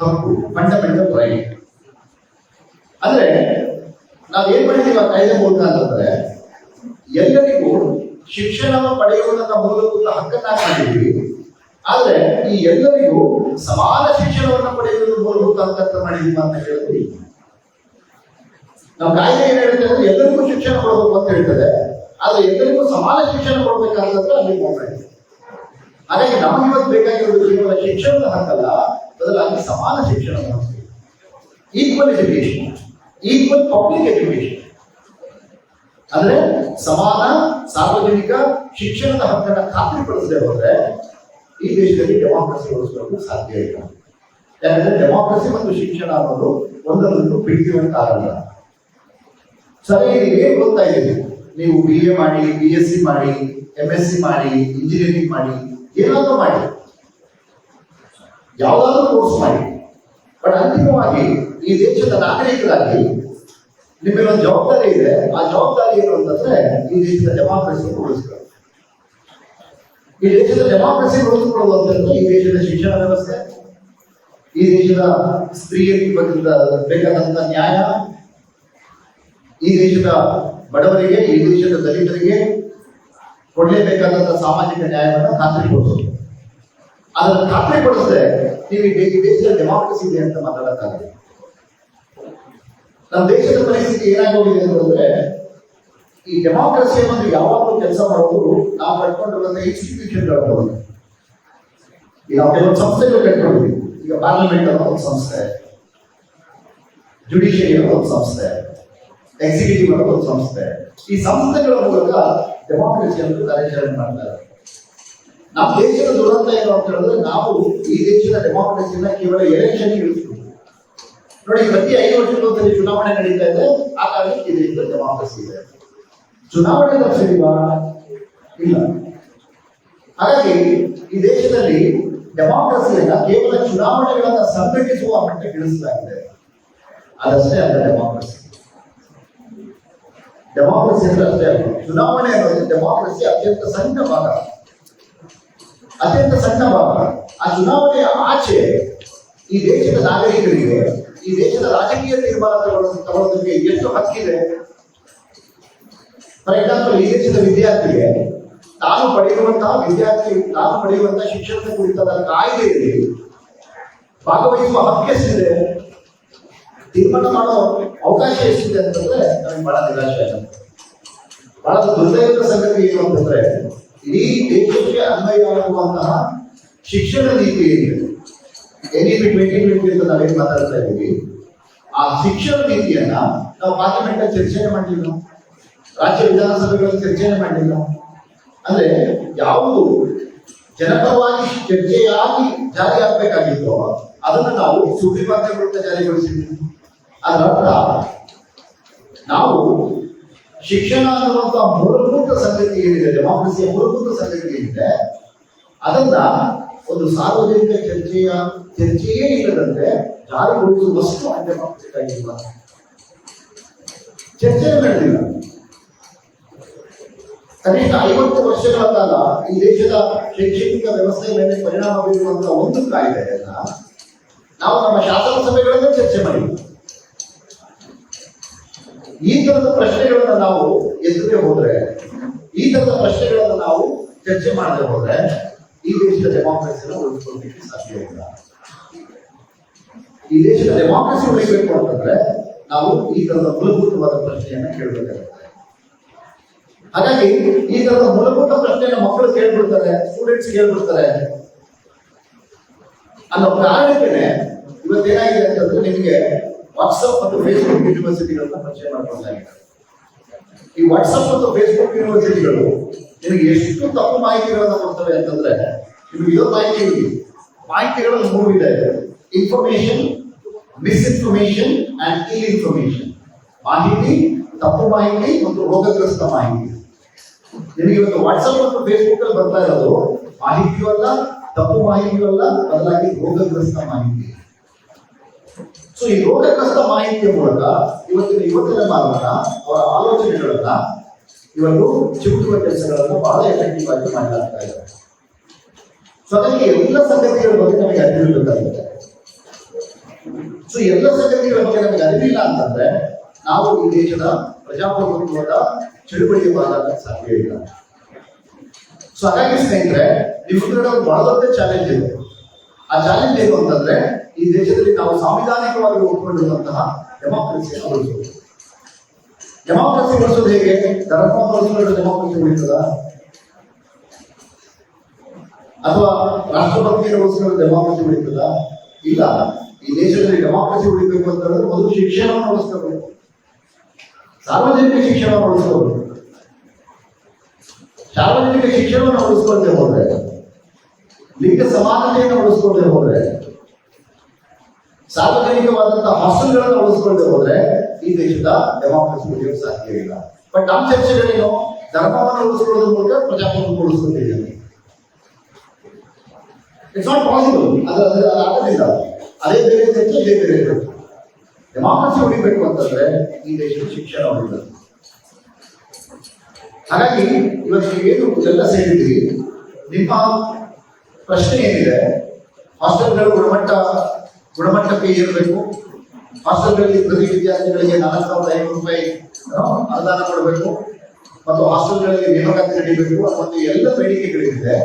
ಹಕ್ಕು, ಫಂಡಮೆಂಟಲ್ ರೈಟ್. ಅಂದ್ರೆ ನಾವೇನ್ ಮಾಡಿದೀವಿ ಆ ಕಾಯ್ದೆ ಮೂಲಕ ಅಂತಂದ್ರೆ, ಎಲ್ಲರಿಗೂ ಶಿಕ್ಷಣವನ್ನು ಪಡೆಯುವುದನ್ನ ಮೂಲಭೂತ ಹಕ್ಕನ್ನಾಗಿ ಮಾಡಿದ್ದೀವಿ. ಆದ್ರೆ ಈ ಎಲ್ಲರಿಗೂ ಸಮಾನ ಶಿಕ್ಷಣವನ್ನು ಪಡೆಯುವುದು ಮೂಲಭೂತ ಹಕ್ಕಂತ ಮಾಡಿದೀವಿ ಅಂತ ಹೇಳಿದ್ವಿ. ನಾವು ಕಾಯ್ದೆ ಏನ್ ಹೇಳುತ್ತೆ ಅಂದ್ರೆ ಎಲ್ಲರಿಗೂ ಶಿಕ್ಷಣ ಕೊಡಬೇಕು ಅಂತ ಹೇಳ್ತದೆ, ಆದ್ರೆ ಎಲ್ಲರಿಗೂ ಸಮಾನ ಶಿಕ್ಷಣ ಕೊಡ್ಬೇಕಂತಂದ್ರೆ ಅಲ್ಲಿ ಹೋಗ್ಬೇಕು. ಹಾಗಾಗಿ ನಮಗೆ ಇವತ್ತು ಬೇಕಾಗಿರೋದು ಕೇವಲ ಶಿಕ್ಷಣದ ಹಕ್ಕಲ್ಲ, ಬದಲಾಗಿ ಸಮಾನ ಶಿಕ್ಷಣದ ಹಕ್ಕು, equal education, equal public education. ಅಂದ್ರೆ ಸಮಾನ ಸಾರ್ವಜನಿಕ ಶಿಕ್ಷಣದ ಹಕ್ಕನ್ನು ಖಾತ್ರಿಪಡಿಸದೆ ಹೋದ್ರೆ ಈ ದೇಶದಲ್ಲಿ ಡೆಮಾಕ್ರಸಿ ಉಳಿಸಲು ಸಾಧ್ಯ ಇಲ್ಲ. ಯಾಕಂದ್ರೆ ಡೆಮಾಕ್ರಸಿ ಮತ್ತು ಶಿಕ್ಷಣ ಅನ್ನೋದು ಒಂದರೊಂದು ಬಿಟ್ಟಿರುವಂತ ಆಗಲ್ಲ. ಸರಿ, ಏನ್ ಓದ್ತಾ ಇದ್ದೀವಿ? ನೀವು BA ಮಾಡಿ, BSc ಮಾಡಿ, MSc ಮಾಡಿ, ಇಂಜಿನಿಯರಿಂಗ್ ಮಾಡಿ, ಏನಾದರೂ ಮಾಡಿ, ಯಾವುದಾದ್ರೂ ಕೋರ್ಸ್ ಮಾಡಿ. ಬಟ್ ಅಂತಿಮವಾಗಿ ಈ ದೇಶದ ನಾಗರಿಕರಾಗಿ ನಿಮಗೆ ಒಂದು ಜವಾಬ್ದಾರಿ ಇದೆ. ಆ ಜವಾಬ್ದಾರಿ ಏನು ಅಂತಂದ್ರೆ ಈ ದೇಶದ ಡೆಮಾಕ್ರಸಿ ಉಳಿಸ್ಕೊಳ್ಳೋದು. ಈ ದೇಶದ ಡೆಮಾಕ್ರಸಿ ಉಳಿಸ್ಕೊಳ್ಳೋದು ಅಂತಂದ್ರೆ ಈ ದೇಶದ ಶಿಕ್ಷಣ ವ್ಯವಸ್ಥೆ, ಈ ದೇಶದ ಸ್ತ್ರೀಯರಿಗೆ ಬೇಕಾದಂತ ನ್ಯಾಯ, ಈ ದೇಶದ ಬಡವರಿಗೆ, ಈ ದೇಶದ ದಲಿತರಿಗೆ ಕೊಡಲೇಬೇಕಾದಂತ ಸಾಮಾಜಿಕ ನ್ಯಾಯವನ್ನು ಖಾತ್ರಿಪಡಿಸೋದು. ಅದನ್ನು ಖಾತ್ರಿಪಡಿಸದೆ ನೀವು ಈ ದೇಶದ ಡೆಮಾಕ್ರಸಿ ಇದೆ ಅಂತ ಮಾತಾಡಕ್ಕಾಗಲ್ಲ. ನಮ್ಮ ದೇಶದ ಪರಿಸ್ಥಿತಿ ಏನಾಗೋಗಿದೆ ಅಂತಂದ್ರೆ ಈ ಡೆಮಾಕ್ರಸಿ ಅನ್ನೋದು ಯಾವಾಗಲೂ ಕೆಲಸ ಮಾಡೋದು ನಾವು ಕಟ್ಕೊಂಡಿರುವಂತಹ ಇನ್ಸ್ಟಿಟ್ಯೂಷನ್ಗಳು. ಈಗ ನಾವು ಕೆಲವೊಂದು ಸಂಸ್ಥೆಗಳು ಕಟ್ಕೊಂಡಿದ್ವಿ. ಈಗ ಪಾರ್ಲಿಮೆಂಟ್ ಅನ್ನೋ ಒಂದು ಸಂಸ್ಥೆ, ಜುಡಿಷಿಯರಿ ಅನ್ನೋ ಒಂದು ಸಂಸ್ಥೆ, ಎಕ್ಸಿಕ್ಯೂಟಿವ್ ಅನ್ನೋ ಒಂದು ಸಂಸ್ಥೆ. ಈ ಸಂಸ್ಥೆಗಳ ಮೂಲಕ ಡೆಮಾಕ್ರಸಿಯನ್ನು ಕಾರ್ಯಾಚರಣೆ ಮಾಡ್ತಾರೆ. ನಮ್ಮ ದೇಶದ ದುರಂತ ಏನು ಅಂತ ಹೇಳಿದ್ರೆ ನಾವು ಈ ದೇಶದ ಡೆಮಾಕ್ರಸಿನ ಕೇವಲ ಎಲೆಕ್ಷನ್ ಇಳಿಸ್ತೀವಿ. ನೋಡಿ, ಪ್ರತಿ 5 ವರ್ಷಕ್ಕೊಂದ್ಸರಿ ಚುನಾವಣೆ ನಡೀತಾ ಇದೆ. ಆ ಕಾರಣಕ್ಕೆ ಈ ದೇಶದ ಡೆಮಾಕ್ರಸಿ ಇದೆ. ಚುನಾವಣೆ ತಪ್ಪಿಲ್ವಾ? ಇಲ್ಲ. ಹಾಗಾಗಿ ಈ ದೇಶದಲ್ಲಿ ಡೆಮಾಕ್ರಸಿಯನ್ನ ಕೇವಲ ಚುನಾವಣೆಗಳನ್ನ ಸಂಘಟಿಸುವ ಮಟ್ಟಕ್ಕೆ ಇಳಿಸಲಾಗಿದೆ. ಅದಷ್ಟೇ ಅಲ್ಲ ಡೆಮಾಕ್ರಸಿ. ಡೆಮಾಕ್ರಸಿ ಅಂದ್ರೆ ಅಷ್ಟೇ ಅಲ್ಲ. ಚುನಾವಣೆ ಅನ್ನೋದು ಡೆಮಾಕ್ರಸಿ ಅತ್ಯಂತ ಸಣ್ಣ ಭಾಗ, ಅತ್ಯಂತ ಸಣ್ಣ ಭಾಗ. ಆ ಚುನಾವಣೆಯ ಆಚೆ ಈ ದೇಶದ ನಾಗರಿಕರಿಗೆ, ಈ ದೇಶದ ರಾಜಕೀಯ ತೀರ್ಮಾನ ತಗೊಳ್ಳೋದಕ್ಕೆ ಎಷ್ಟು ಹಕ್ಕಿದೆ. ಫಾರ್ ಎಕ್ಸಾಂಪಲ್, ಈ ದೇಶದ ವಿದ್ಯಾರ್ಥಿಗೆ ತಾನು ಪಡೆಯುವಂತಹ ಶಿಕ್ಷಣದ ಕುರಿತಾದ ಕಾಯ್ದೆಯಲ್ಲಿ ಭಾಗವಹಿಸುವ ಹಕ್ಕು ಎಷ್ಟಿದೆ, ತೀರ್ಮಾನ ಮಾಡೋ ಅವಕಾಶ ಎಷ್ಟಿದೆ ಅಂತಂದ್ರೆ ನಮಗೆ ಬಹಳ ನಿರಾಶೆ ಆಗುತ್ತೆ. ಬಹಳ ದುರ್ದೈವದ ಸಂಗತಿ ಏನು ಅಂತಂದ್ರೆ ಇಡೀ ದೇಶಕ್ಕೆ ಅನ್ವಯವಾಗುವಂತಹ ಶಿಕ್ಷಣ ನೀತಿ ಏನಿದೆ, NEP 2020 ಅಂತ ನಾವೇನು ಮಾತಾಡ್ತಾ ಇದ್ದೀವಿ, ಆ ಶಿಕ್ಷಣ ನೀತಿಯನ್ನ ನಾವು ಪಾರ್ಲಿಮೆಂಟ್ ಅಲ್ಲಿ ಚರ್ಚೆನೆ ಮಾಡಲಿಲ್ಲ, ರಾಜ್ಯ ವಿಧಾನಸಭೆಗಳಲ್ಲಿ ಚರ್ಚೆನೆ ಮಾಡಲಿಲ್ಲ. ಅಂದ್ರೆ ಯಾವುದು ಜನಪರವಾಗಿ ಚರ್ಚೆಯಾಗಿ ಜಾರಿ ಆಗ್ಬೇಕಾಗಿತ್ತೋ ಅದನ್ನು ನಾವು ಸುಗ್ರೀವಾಜ್ಞೆ ಮೂಲಕ ಜಾರಿಗೊಳಿಸಿದ್ದೀವಿ. ಅದರ ನಾವು ಶಿಕ್ಷಣ ಅನ್ನುವಂತಹ ಮೂಲಭೂತ ಸಂಗತಿ ಏನಿದೆ, ಡೆಮಾಕ್ರಸಿಯ ಮೂಲಭೂತ ಸಂಗತಿ ಏನಿದೆ, ಅದನ್ನ ಒಂದು ಸಾರ್ವಜನಿಕ ಚರ್ಚೆಯೇ ಇಲ್ಲದಂತೆ ಜಾರಿಗೊಳಿಸುವಷ್ಟು ಅನ್ಡೆಮಾಕ್ರಟಿಕ್ ಆಗಿಲ್ಲ. ಚರ್ಚೆ ನಡೆದಿಲ್ಲ. ಕನಿಷ್ಠ 50 ವರ್ಷಗಳ ಕಾಲ ಈ ದೇಶದ ಶೈಕ್ಷಣಿಕ ವ್ಯವಸ್ಥೆಯ ಮೇಲೆ ಪರಿಣಾಮ ಬೀರುವಂತಹ ಒಂದು ಕಾಯ್ದೆಯನ್ನ ನಾವು ನಮ್ಮ ಶಾಸನ ಸಭೆಗಳಲ್ಲೇ ಚರ್ಚೆ ಮಾಡಿದ್ವಿ. ಈ ತರದ ಪ್ರಶ್ನೆಗಳನ್ನ ನಾವು ಎದುರೇ ಹೋದ್ರೆ, ಈ ತರದ ಪ್ರಶ್ನೆಗಳನ್ನ ನಾವು ಚರ್ಚೆ ಮಾಡದೆ ಹೋದ್ರೆ ಈ ದೇಶದ ಡೆಮಾಕ್ರಸಿನ ಉಳಿಸ್ಕೊಳ್ಳಲಿಕ್ಕೆ ಸಾಧ್ಯ ಇಲ್ಲ. ಈ ದೇಶದ ಡೆಮಾಕ್ರಸಿ ಉಳಿಬೇಕು ಅಂತಂದ್ರೆ ನಾವು ಈ ತರದ ಮೂಲಭೂತವಾದ ಪ್ರಶ್ನೆಯನ್ನ ಕೇಳಬೇಕಾಗುತ್ತೆ. ಹಾಗಾಗಿ ಈ ತರದ ಮೂಲಭೂತ ಪ್ರಶ್ನೆಯನ್ನ ಮಕ್ಕಳು ಕೇಳ್ಬಿಡ್ತಾರೆ, ಸ್ಟೂಡೆಂಟ್ಸ್ ಕೇಳ್ಬಿಡ್ತಾರೆ ಅನ್ನೋ ಕಾರಣಕ್ಕೆ ಇವತ್ತೇನಾಗಿದೆ ಅಂತಂದ್ರೆ ನಿಮಗೆ ವಾಟ್ಸಪ್ ಮತ್ತು ಫೇಸ್ಬುಕ್ ಯೂನಿವರ್ಸಿಟಿಗಳನ್ನ ಪರಿಚಯ ಮಾಡ್ಕೊಳ್ತಾಯಿದ್ದಾರೆ. ಈ ವಾಟ್ಸಪ್ ಮತ್ತು ಫೇಸ್ಬುಕ್ ಯೂನಿವರ್ಸಿಟಿಗಳು ನಿಮಗೆ ಎಷ್ಟು ತಪ್ಪು ಮಾಹಿತಿಗಳನ್ನ ಕೊಡ್ತವೆ ಅಂತಂದ್ರೆ ನಿಮಗೆ ಇದೊಂದು ಮಾಹಿತಿಗಳಲ್ಲಿ 3 ಇದೆ: ಇನ್ಫಾರ್ಮೇಶನ್, ಮಿಸ್ಇನ್ಫಾರ್ಮೇಶನ್ ಅಂಡ್ ಇಲ್ ಇನ್ಫಾರ್ಮೇಶನ್. ಮಾಹಿತಿ, ತಪ್ಪು ಮಾಹಿತಿ ಮತ್ತು ರೋಗಗ್ರಸ್ತ ಮಾಹಿತಿ. ನಿಮಗೆ ಇವತ್ತು ವಾಟ್ಸಪ್ ಮತ್ತು ಫೇಸ್ಬುಕ್ ಅಲ್ಲಿ ಬರ್ತಾ ಇರೋದು ಮಾಹಿತಿಯೂ ಅಲ್ಲ, ತಪ್ಪು ಮಾಹಿತಿಯೂ ಅಲ್ಲ, ಬದಲಾಗಿ ರೋಗಗ್ರಸ್ತ ಮಾಹಿತಿ. ಸೊ ಈ ರೋಗಗ್ರಸ್ತ ಮಾಹಿತಿಯ ಮೂಲಕ ಇವತ್ತಿನ ಯುವಜನಮಾನವನ್ನ, ಅವರ ಆಲೋಚನೆಗಳನ್ನ ಇವತ್ತು ಚಿವುಟುವ ಕೆಲಸಗಳನ್ನ ಬಹಳ ಎಫೆಕ್ಟಿವ್ ಆಗಿ ಮಾಡಲಾಗ್ತಾ ಇದೆ. ಸೊ ಅದಕ್ಕೆ ಎಲ್ಲ ಸಂಗತಿಗಳ ಬಗ್ಗೆ ನಮಗೆ ಅರಿವಿರಬೇಕಾಗುತ್ತೆ. ಸೊ ಎಲ್ಲ ಸಂಗತಿಗಳ ಬಗ್ಗೆ ನಮಗೆ ಅರಿವಿಲ್ಲ ಅಂತಂದ್ರೆ ನಾವು ಈ ದೇಶದ ಪ್ರಜಾಪ್ರಭುತ್ವದ ಚಳುವಳಿಗೆ ಬರಲಾಗ ಸಾಧ್ಯ ಇಲ್ಲ. ಸೊ ಹಾಗಾಗಿ ಸ್ನೇಹಿತರೆ, ನಿಮ್ಮ ಮುಂದೆ ಒಂದು ಬಹಳ ದೊಡ್ಡ ಚಾಲೆಂಜ್ ಇದೆ. ಆ ಚಾಲೆಂಜ್ ಏನು ಅಂತಂದ್ರೆ ಈ ದೇಶದಲ್ಲಿ ನಾವು ಸಾಂವಿಧಾನಿಕವಾಗಿ ಒಪ್ಪಿಕೊಂಡಿರುವಂತಹ ಡೆಮಾಕ್ರಸಿಯನ್ನು ಉಳಿಸೋದು. ಡೆಮಾಕ್ರಸಿ ಉಳಿಸೋದು ಹೇಗೆ? ಧರ್ಮೋತ್ಸವಗಳ ಡೆಮಾಕ್ರಸಿ ಉಳಿತದ ಅಥವಾ ರಾಷ್ಟ್ರಪತಿಯನ್ನು ಉಳಿಸಿದ ಡೆಮಾಕ್ರಸಿ ಉಳಿತದ? ಇಲ್ಲ. ಈ ದೇಶದಲ್ಲಿ ಡೆಮಾಕ್ರಸಿ ಉಳಿಬೇಕು ಅಂತಂದ್ರೆ ಮೊದಲು ಶಿಕ್ಷಣವನ್ನು ಉಳಿಸ್ಕೋಬೇಕು, ಸಾರ್ವಜನಿಕ ಶಿಕ್ಷಣವನ್ನು ಉಳಿಸ್ಕೋಬೇಕು. ಸಾರ್ವಜನಿಕ ಶಿಕ್ಷಣವನ್ನು ಉಳಿಸ್ಕೊಳ್ತೇ ಹೋದ್ರೆ, ಲಿಂಗ ಸಮಾನತೆಯನ್ನು ಉಳಿಸ್ಕೊಳ್ತೇ ಹೋದ್ರೆ, ಸಾರ್ವಜನಿಕವಾದಂತಹ ಹಾಸ್ಟೆಲ್ಗಳನ್ನು ಉಳಿಸ್ಕೊಳ್ತೇ ಹೋದ್ರೆ ಈ ದೇಶದ ಡೆಮಾಕ್ರಸಿ ಉಳಿಯೋಕೆ ಸಾಧ್ಯ ಇಲ್ಲ. ಬಟ್ ನಮ್ಮ ಚರ್ಚೆಗಳೇನು ಧರ್ಮವನ್ನು ಉಳಿಸ್ಕೊಳ್ಳೋದ್ರ ಮೂಲಕ ಪ್ರಜಾಪ್ರಭುತ್ವ ಉಳಿಸ್ಕೊತಿದ್ದೀವಿ. It's not possible. ಅದು ಆಗೋದಿಲ್ಲ. ಅದೇ ಬೇರೆ ಚರ್ಚೆ, ಇದೇ ಬೇರೆ ಚರ್ಚೆ. ಡೆಮಾಕ್ರಸಿ ಉಳಿಬೇಕು ಅಂತಂದ್ರೆ ಈ ದೇಶದ ಶಿಕ್ಷಣ ಉಳಿಬೇಕು. ಹಾಗಾಗಿ ಇವತ್ತು ಏನು ಎಲ್ಲ ಸೇರಿದ್ದೀವಿ, ನಿಮ್ಮ ಪ್ರಶ್ನೆ ಏನಿದೆ, ಹಾಸ್ಟೆಲ್ಗಳು ಗುಣಮಟ್ಟಕ್ಕೆ ಏರಬೇಕು, ಹಾಸ್ಟೆಲ್ಗಳಲ್ಲಿ ಪ್ರತಿ ವಿದ್ಯಾರ್ಥಿಗಳಿಗೆ 4,500 ರೂಪಾಯಿ ಅನುದಾನ ಕೊಡಬೇಕು ಮತ್ತು ಹಾಸ್ಟೆಲ್ಗಳಲ್ಲಿ ನೇಮಕಾತಿ ನಡೀಬೇಕು ಮತ್ತು ಎಲ್ಲ ಬೇಡಿಕೆಗಳಿದೆ.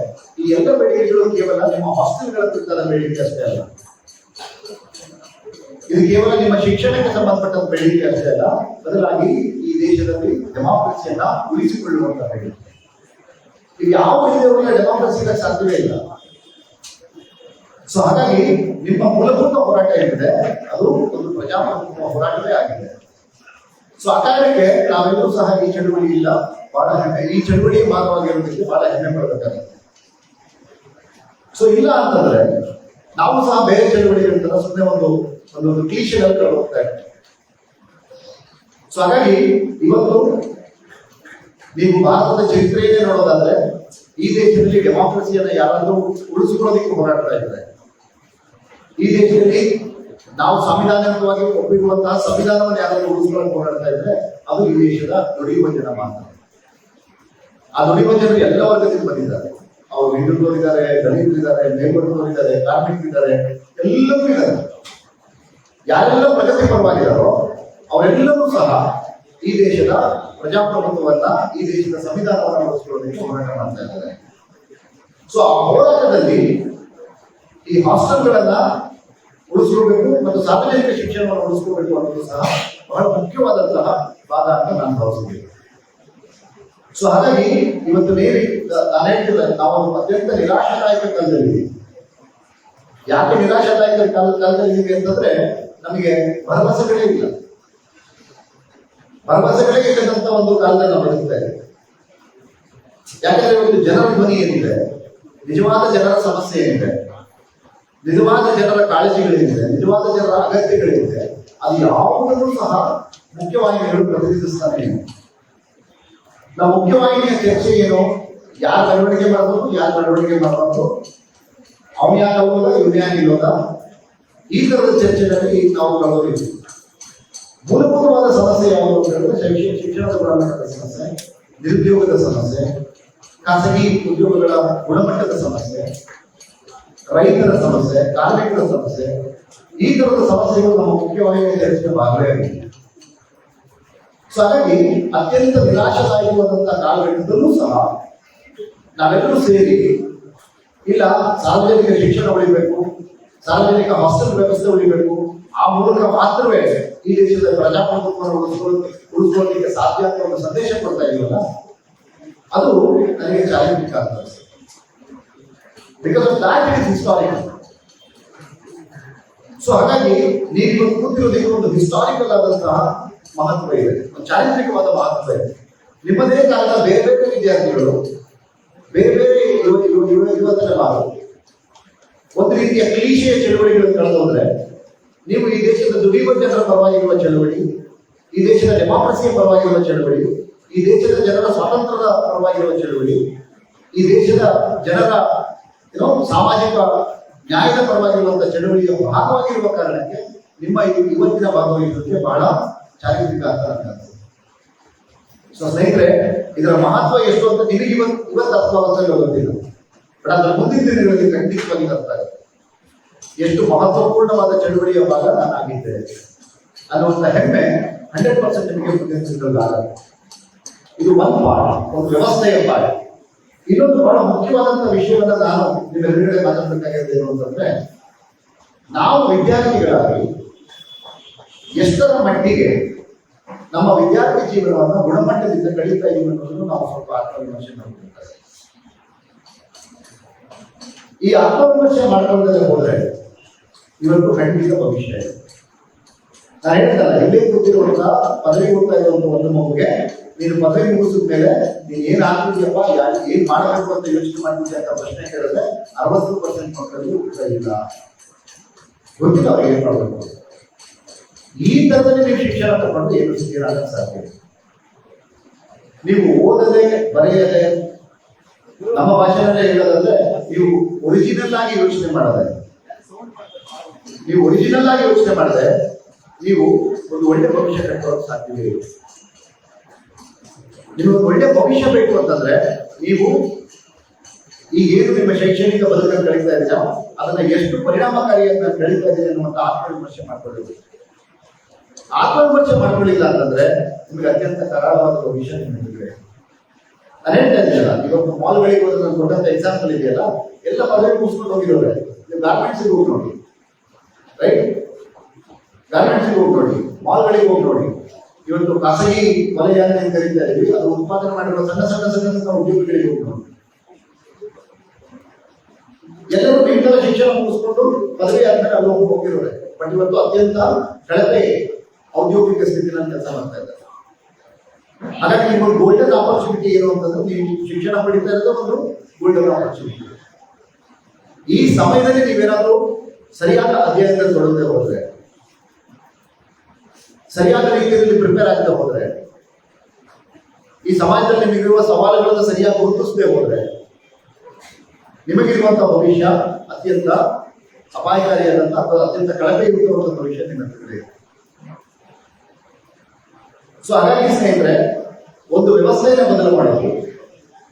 ಈ ಎಲ್ಲ ಬೇಡಿಕೆಗಳು ಕೇವಲ ನಿಮ್ಮ ಹಾಸ್ಟೆಲ್ಗಳ ಕುರಿತಾದ ಬೇಡಿಕೆ ಅಷ್ಟೇ ಅಲ್ಲ, ಇದು ಕೇವಲ ನಿಮ್ಮ ಶಿಕ್ಷಣಕ್ಕೆ ಸಂಬಂಧಪಟ್ಟ ಬೇಡಿಕೆ ಅಷ್ಟೇ ಅಲ್ಲ, ಬದಲಾಗಿ ಈ ದೇಶದಲ್ಲಿ ಡೆಮಾಕ್ರಸಿಯನ್ನ ಉಳಿಸಿಕೊಳ್ಳುವಂತಹ ಬೇಡಿಕೆ. ಇದು ಯಾವ ರೀತಿಯವರಿಗೆ ಡೆಮಾಕ್ರಸಿ ಸಾಧ್ಯವೇ ಇಲ್ಲ. ಸೊ ಹಾಗಾಗಿ ನಿಮ್ಮ ಮೂಲಭೂತ ಹೋರಾಟ ಏನಿದೆ ಅದು ಒಂದು ಪ್ರಜಾಪ್ರಭುತ್ವ ಹೋರಾಟವೇ ಆಗಿದೆ. ಸೊ ಆ ಕಾರಣಕ್ಕೆ ನಾವೆಲ್ಲರೂ ಸಹ ಈ ಚಳುವಳಿಯಿಂದ ಬಹಳ ಹೆಮ್ಮೆ, ಈ ಚಳುವಳಿಯ ಭಾಗವಾಗಿರೋದಕ್ಕೆ ಬಹಳ ಹೆಮ್ಮೆ ಪಡಬೇಕಾಗುತ್ತೆ. ಸೊ ಇಲ್ಲ ಅಂತಂದ್ರೆ ನಾವು ಸಹ ಬೇರೆ ಚಳುವಳಿಗಳ ಸುಮ್ಮನೆ ಒಂದು ಕ್ಲೀಶೆಗಳಲ್ಲಿ ಹೋಗ್ತಾ ಇರ್ತೀವಿ. ಸೊ ಹಾಗಾಗಿ ಇವತ್ತು ನೀವು ಭಾರತದ ಚರಿತ್ರೆಯನ್ನೇ ನೋಡೋದಾದ್ರೆ ಈ ದೇಶದಲ್ಲಿ ಡೆಮಾಕ್ರಸಿಯನ್ನ ಯಾರಾದ್ರೂ ಉಳಿಸಿಕೊಳ್ಳೋದಕ್ಕೆ ಹೋರಾಡ್ತಾ ಇದ್ದಾರೆ. ಈ ದೇಶದಲ್ಲಿ ನಾವು ಸಂವಿಧಾನಿಕವಾಗಿ ಒಪ್ಪಿರುವಂತಹ ಸಂವಿಧಾನವನ್ನು ಯಾರಾದ್ರೂ ಉಳಿಸ್ಕೊಳ್ಳೋಕೆ ಹೋರಾಡ್ತಾ ಇದ್ರೆ ಅದು ಈ ದೇಶದ ದುಡಿಯುವ ಜನ ಮಾತ್ರ. ಆ ದುಡಿಯುವ ಜನರು ಎಲ್ಲ ವರ್ಗದಿಂದ ಬಂದಿದ್ದಾರೆ. ಅವರು ಹಿಂದುಳಿದವರಿದ್ದಾರೆ, ದಲಿತರಿದ್ದಾರೆ, ಮೇಲ್ವರ್ಗದವರಿದ್ದಾರೆ, ಕಾರ್ಮಿಕರಿದ್ದಾರೆ, ಎಲ್ಲರೂ ಇದ್ದಾರೆ. ಯಾರೆಲ್ಲ ಪ್ರಗತಿ ಪರವಾಗಿದ್ದಾರೋ ಅವರೆಲ್ಲರೂ ಸಹ ಈ ದೇಶದ ಪ್ರಜಾಪ್ರಭುತ್ವವನ್ನ, ಈ ದೇಶದ ಸಂವಿಧಾನವನ್ನು ಉಳಿಸ್ಕೊಳ್ಳೋದಕ್ಕೆ ಹೋರಾಟ ಮಾಡ್ತಾ ಇದ್ದಾರೆ. ಸೊ ಆ ಹೋರಾಟದಲ್ಲಿ ಈ ಹಾಸ್ಟೆಲ್ಗಳನ್ನ ಉಳಿಸ್ಕೋಬೇಕು ಮತ್ತು ಸಾರ್ವಜನಿಕ ಶಿಕ್ಷಣವನ್ನು ಉಳಿಸ್ಕೋಬೇಕು ಅನ್ನೋದು ಸಹ ಬಹಳ ಮುಖ್ಯವಾದಂತಹ ವಾದ ಅಂತ ನಾನು ಭಾವಿಸಿದ್ದೇನೆ. ಸೊ ಹಾಗಾಗಿ ಇವತ್ತು ನಾನು ಹೇಳ್ತಿಲ್ಲ, ನಾವು ಅತ್ಯಂತ ನಿರಾಶಾದಾಯಕ ಕಾಲದಲ್ಲಿ. ಯಾಕೆ ನಿರಾಶಾದಾಯಕ ಕಾಲದಲ್ಲಿ ಅಂತಂದ್ರೆ ನಮಗೆ ಭರವಸೆಗಳೇ ಇಲ್ಲ. ಭರವಸೆಗಳೇ ಇಲ್ಲದಂತ ಒಂದು ಕಾಲದಲ್ಲಿ ನಾವು ಬದುಕ್ತಾ ಇದ್ದೇವೆ. ಯಾಕಂದ್ರೆ ಒಂದು ಜನರ ಧ್ವನಿ ಏನಿದೆ, ನಿಜವಾದ ಜನರ ಸಮಸ್ಯೆ ಏನಿದೆ, ನಿಜವಾದ ಜನರ ಕಾಳಜಿಗಳೇನಿದೆ, ನಿಜವಾದ ಜನರ ಅಗತ್ಯಗಳೇನಿದೆ, ಅದು ಯಾವುದನ್ನು ಸಹ ಮುಖ್ಯವಾಹಿನಿಗಳು ಪ್ರತಿನಿಧಿಸ್ತಾನೆ ಇಲ್ಲ. ನಾವು ಮುಖ್ಯವಾಹಿನಿಯ ಚರ್ಚೆ ಏನು, ಯಾರು ಬೆಳವಣಿಗೆ ಮಾಡಬಹುದು, ಯಾರು ಬೆಳವಣಿಗೆ ಮಾಡಬಾರ್ದು, ಅವನು ಯಾಕೆ ಹೋಗೋದ, ಇವನು ಯಾಕೆ ಇಲ್ಲೋದ, ಈ ತರದ ಚರ್ಚೆಗಳಲ್ಲಿ ನಾವು ಕಳೆದಿದ್ದೀವಿ. ಮೂಲಭೂತವಾದ ಸಮಸ್ಯೆ ಯಾವುದು ಅಂತ ಹೇಳಿದ್ರೆ ಶಿಕ್ಷಣದ ಗುಣಮಟ್ಟದ ಸಮಸ್ಯೆ, ನಿರುದ್ಯೋಗದ ಸಮಸ್ಯೆ, ಖಾಸಗಿ ಉದ್ಯೋಗಗಳ ಗುಣಮಟ್ಟದ ಸಮಸ್ಯೆ, ರೈತರ ಸಮಸ್ಯೆ, ಕಾರ್ಮಿಕರ ಸಮಸ್ಯೆ, ಈ ತರದ ಸಮಸ್ಯೆಗಳು ನಮ್ಮ ಮುಖ್ಯವಾಗಿ ಚರ್ಚೆಯ ಭಾಗವೇ ಆಗಿದೆ. ಸೊ ಹಾಗಾಗಿ ಅತ್ಯಂತ ನಿರಾಶಾದಾಯಕವಾದಂತಹ ಕಾಲಘಟ್ಟದಲ್ಲೂ ಸಹ ನಾವೆಲ್ಲರೂ ಸೇರಿ ಇಲ್ಲ, ಸಾರ್ವಜನಿಕ ಶಿಕ್ಷಣ ಉಳಿಬೇಕು, ಸಾರ್ವಜನಿಕ ಹಾಸ್ಟೆಲ್ ವ್ಯವಸ್ಥೆ ಉಳಿಬೇಕು, ಆ ಮೂಲಕ ಮಾತ್ರವೇ ಈ ದೇಶದ ಪ್ರಜಾಪ್ರಭುತ್ವವನ್ನು ಉಳಿಸ್ಕೊಳ್ಳಲಿಕ್ಕೆ ಸಾಧ್ಯ ಅಂತ ಒಂದು ಸಂದೇಶ ಕೊಡ್ತಾ ಇದೀವಲ್ಲ, ಅದು ನನಗೆ ಚಾಲೆಂಜಿಂಗ್ ಆಗ್ತದೆ. Because of that it is historical. So ಹಾಗಾಗಿ ನೀವು ಕೂತಿರೋದಕ್ಕೆ ಒಂದು ಹಿಸ್ಟಾರಿಕಲ್ ಆದಂತಹ ಮಹತ್ವ ಇದೆ, ಒಂದು ಚಾರಿತ್ರಿಕವಾದ ಮಹತ್ವ ಇದೆ. ನಿಮ್ಮದೇ ಕಾಲದ ಬೇರೆ ಬೇರೆ ವಿದ್ಯಾರ್ಥಿಗಳು, ಬೇರೆ ಬೇರೆ ಯುವಕರ ಒಂದು ರೀತಿಯ ಕ್ಲೀಶೆಯ ಚಳುವಳಿಗಳನ್ನು ಕಳೆದೋದ್ರೆ, ನೀವು ಈ ದೇಶದ ದುಡಿಯುವ ಜನರ ಪರವಾಗಿರುವ ಚಳುವಳಿ, ಈ ದೇಶದ ಡೆಮಾಕ್ರಸಿಯ ಪರವಾಗಿರುವ ಚಳುವಳಿ, ಈ ದೇಶದ ಜನರ ಸ್ವಾತಂತ್ರ್ಯದ ಪರವಾಗಿರುವ ಚಳುವಳಿ, ಈ ದೇಶದ ಜನರ ಸಾಮಾಜಿಕ ನ್ಯಾಯದ ಪರವಾಗಿರುವಂತಹ ಚಳುವಳಿಯ ಭಾಗವಾಗಿರುವ ಕಾರಣಕ್ಕೆ ನಿಮ್ಮ ಇವತ್ತಿನ ಭಾಗವಹಿಸುವಿಕೆ ಬಹಳ ಚಾರಿತ್ರಿಕ ಅಂತ. ಸೊ ಸ್ನೇಹಿತರೆ, ಇದರ ಮಹತ್ವ ಎಷ್ಟು ಅಂತ ನಿಮಗೆ ಇವತ್ತು ಅರ್ಥವಾಗುತ್ತಲ್ಲ ಗೊತ್ತಿಲ್ಲ, ಬಟ್ ಅದರ ಮುಂದಿನ ದಿನಗಳಲ್ಲಿ ಖಂಡಿತವಾಗಿ ಅರ್ಥ ಆಗುತ್ತೆ. ಎಷ್ಟು ಮಹತ್ವಪೂರ್ಣವಾದ ಚಳುವಳಿಯ ಭಾಗ ನಾನಾಗಿದ್ದೇನೆ ಅನ್ನುವಂಥ ಹೆಮ್ಮೆ 100% ನಿಮಗೆ ಪ್ರತಿನಿಧಿಸಬೇಕಾಗುತ್ತೆ. ಇದು ಒಂದು ಪಾಠ, ಒಂದು ವ್ಯವಸ್ಥೆಯ ಪಾಠ. ಇನ್ನೊಂದು ಬಹಳ ಮುಖ್ಯವಾದಂತಹ ವಿಷಯವನ್ನ ನಾನು ನಿಮ್ಮ ಎದುರುಗಡೆ ಮಾತಾಡಬೇಕಾಗಿದೆ ಅಂತಂದ್ರೆ, ನಾವು ವಿದ್ಯಾರ್ಥಿಗಳಾಗಿ ಎಷ್ಟರ ಮಟ್ಟಿಗೆ ನಮ್ಮ ವಿದ್ಯಾರ್ಥಿ ಜೀವನವನ್ನು ಗುಣಮಟ್ಟದಿಂದ ಕಳೀತಾ ಇದೀವಿ ಅನ್ನೋದನ್ನು ನಾವು ಸ್ವಲ್ಪ ಆತ್ಮವಿಮರ್ಶೆ ಮಾಡಬೇಕಾಗುತ್ತೆ. ಈ ಆತ್ಮವಿಮರ್ಶೆ ಮಾಡ್ಕೊಳ್ಳದೆ ಹೋದ್ರೆ ಇವತ್ತು ಖಂಡಿತ ಭವಿಷ್ಯ ಇದೆ. ನಾನು ಹೇಳ್ತಲ್ಲ, ಇಲ್ಲೇ ಕೂತಿರುವಂತಹ ಪದವಿ ಓದ್ತಾ ಇರುವಂತಹ ಒಂದು ಮಗುಗೆ ನೀನು ಪದವಿ ಮುಗಿಸಿದ ಮೇಲೆ ನೀನ್ ಏನ್ ಆಗ್ತಿದ್ಯಪ್ಪ, ಏನ್ ಮಾಡಬೇಕು ಅಂತ ಯೋಚನೆ ಮಾಡ್ತಿದ್ಯಾ ಅಂತ ಪ್ರಶ್ನೆ ಕೇಳಿದ್ರೆ 60% ಮಕ್ಕಳಿಗೆ ಉತ್ತರ ಇಲ್ಲ, ಗೊತ್ತಿಲ್ಲ ಅವ್ರಿಗೆ ಏನ್ ಮಾಡಬೇಕು. ಈ ತರದಲ್ಲಿ ನೀವು ಶಿಕ್ಷಣ ತಗೊಂಡು ಏನು ಆಗಕ್ಕೆ ಸಾಧ್ಯ. ನೀವು ಓದದೆ ಬರೆಯದೆ ನಮ್ಮ ಭಾಷೆಯಲ್ಲೇ ಹೇಳೋದಂದ್ರೆ ನೀವು ಒರಿಜಿನಲ್ ಆಗಿ ಯೋಚನೆ ಮಾಡದೆ ನೀವು ಒಂದು ಒಳ್ಳೆ ಭವಿಷ್ಯ ಕಟ್ಟೋಕೆ ಸಾಧ್ಯವೇ ಇಲ್ಲ. ನಿಮಗೆ ಒಳ್ಳೆ ಭವಿಷ್ಯ ಬೇಕು ಅಂತಂದ್ರೆ ನೀವು ಈಗೇನು ನಿಮ್ಮ ಶೈಕ್ಷಣಿಕ ಬದುಕನ್ನು ಕಳೀತಾ ಇದ್ದೀರಾ ಅದನ್ನ ಎಷ್ಟು ಪರಿಣಾಮಕಾರಿಯಾಗಿ ಕಳೀತಾ ಇದ್ದೀರಿ ಅನ್ನುವಂಥ ಆತ್ಮವಿಮರ್ಶೆ ಮಾಡ್ಕೊಳ್ಳಿ. ಆತ್ಮವಿಮರ್ಶೆ ಮಾಡ್ಕೊಳ್ಳಿಲ್ಲ ಅಂತಂದ್ರೆ ನಿಮಗೆ ಅತ್ಯಂತ ಕರಾಳವಾದ ಭವಿಷ್ಯ ನಿಮಗೆ. ನಾನು ಹೇಳ್ತಾ ಇದ್ದೀನಲ್ಲ, ಇವತ್ತು ಮಾಲ್ಗಳಿಗೆ ಹೋದ್ರೆ ನಾನು ಕೊಟ್ಟಂತ ಎಕ್ಸಾಂಪಲ್ ಇದೆಯಲ್ಲ, ಎಲ್ಲ ಪದವಿ ಮುಗಿಸ್ಕೊಂಡು ಹೋಗಿರೋರೆ. ನೀವು ಗಾರ್ಮೆಂಟ್ಸಿಗೆ ಹೋಗಿ ನೋಡಿ, ರೈಟ್? ಗಾರ್ಮೆಂಟ್ಸಿಗೆ ಹೋಗಿ ನೋಡಿ, ಮಾಲ್ಗಳಿಗೆ ಹೋಗಿ ನೋಡಿ. ಇವತ್ತು ಖಾಸಗಿ ವಲಯ ಅಂತ ಕರೀತಾ ಇದೀವಿ, ಅದು ಉತ್ಪಾದನೆ ಮಾಡಿರುವ ಸಣ್ಣ ಸಣ್ಣ ಸಣ್ಣ ಸಣ್ಣ ಉದ್ಯೋಗಗಳಿಗೆ ಹೋಗಿ ನೋಡಿ. ಎಲ್ಲರೂ ನೀಟಾದ ಶಿಕ್ಷಣ ಮುಗಿಸ್ಕೊಂಡು ಪದವಿ ಆದ್ಮೇಲೆ ಅಲ್ಲಿ ಹೋಗಿರೋರೆ. ಬಟ್ ಇವತ್ತು ಅತ್ಯಂತ ಕಳಪೆ ಔದ್ಯೋಗಿಕ ಸ್ಥಿತಿನಲ್ಲಿ ಕೆಲಸ ಮಾಡ್ತಾ ಇದ್ದಾರೆ. ಹಾಗಾಗಿ ನಿಮ್ಗೆ ಗೋಲ್ಡನ್ ಆಪರ್ಚುನಿಟಿ ಏನು ಅಂತಂದ್ರೆ ನೀವು ಶಿಕ್ಷಣ ಪಡಿತಾ ಇರೋದು ಒಂದು ಗೋಲ್ಡನ್ ಆಪರ್ಚುನಿಟಿ. ಈ ಸಮಯದಲ್ಲಿ ನೀವೇನಾದ್ರೂ ಸರಿಯಾದ ಅಧ್ಯಯನದಲ್ಲಿ ತೊಡಗದೆ ಹೋದ್ರೆ, ಸರಿಯಾದ ರೀತಿಯಲ್ಲಿ ಪ್ರಿಪೇರ್ ಆಗದೆ ಹೋದ್ರೆ, ಈ ಸಮಾಜದಲ್ಲಿ ನಿಮಗಿರುವ ಸವಾಲುಗಳನ್ನು ಸರಿಯಾಗಿ ಗುರುತಿಸದೆ ಹೋದ್ರೆ ನಿಮಗಿರುವಂತಹ ಭವಿಷ್ಯ ಅತ್ಯಂತ ಅಪಾಯಕಾರಿಯಾದಂತಹ ಅಥವಾ ಅತ್ಯಂತ ಕಳಪೆಯುಕ್ತವಾದ ಭವಿಷ್ಯ ನಿಮ್ಮ ಹತ್ರ ಇದೆ. ಸೊ ಹಾಗಾಗಿ ಸ್ನೇಹಿತರೆ, ಒಂದು ವ್ಯವಸ್ಥೆಯನ್ನು ಬದಲು ಮಾಡೋದು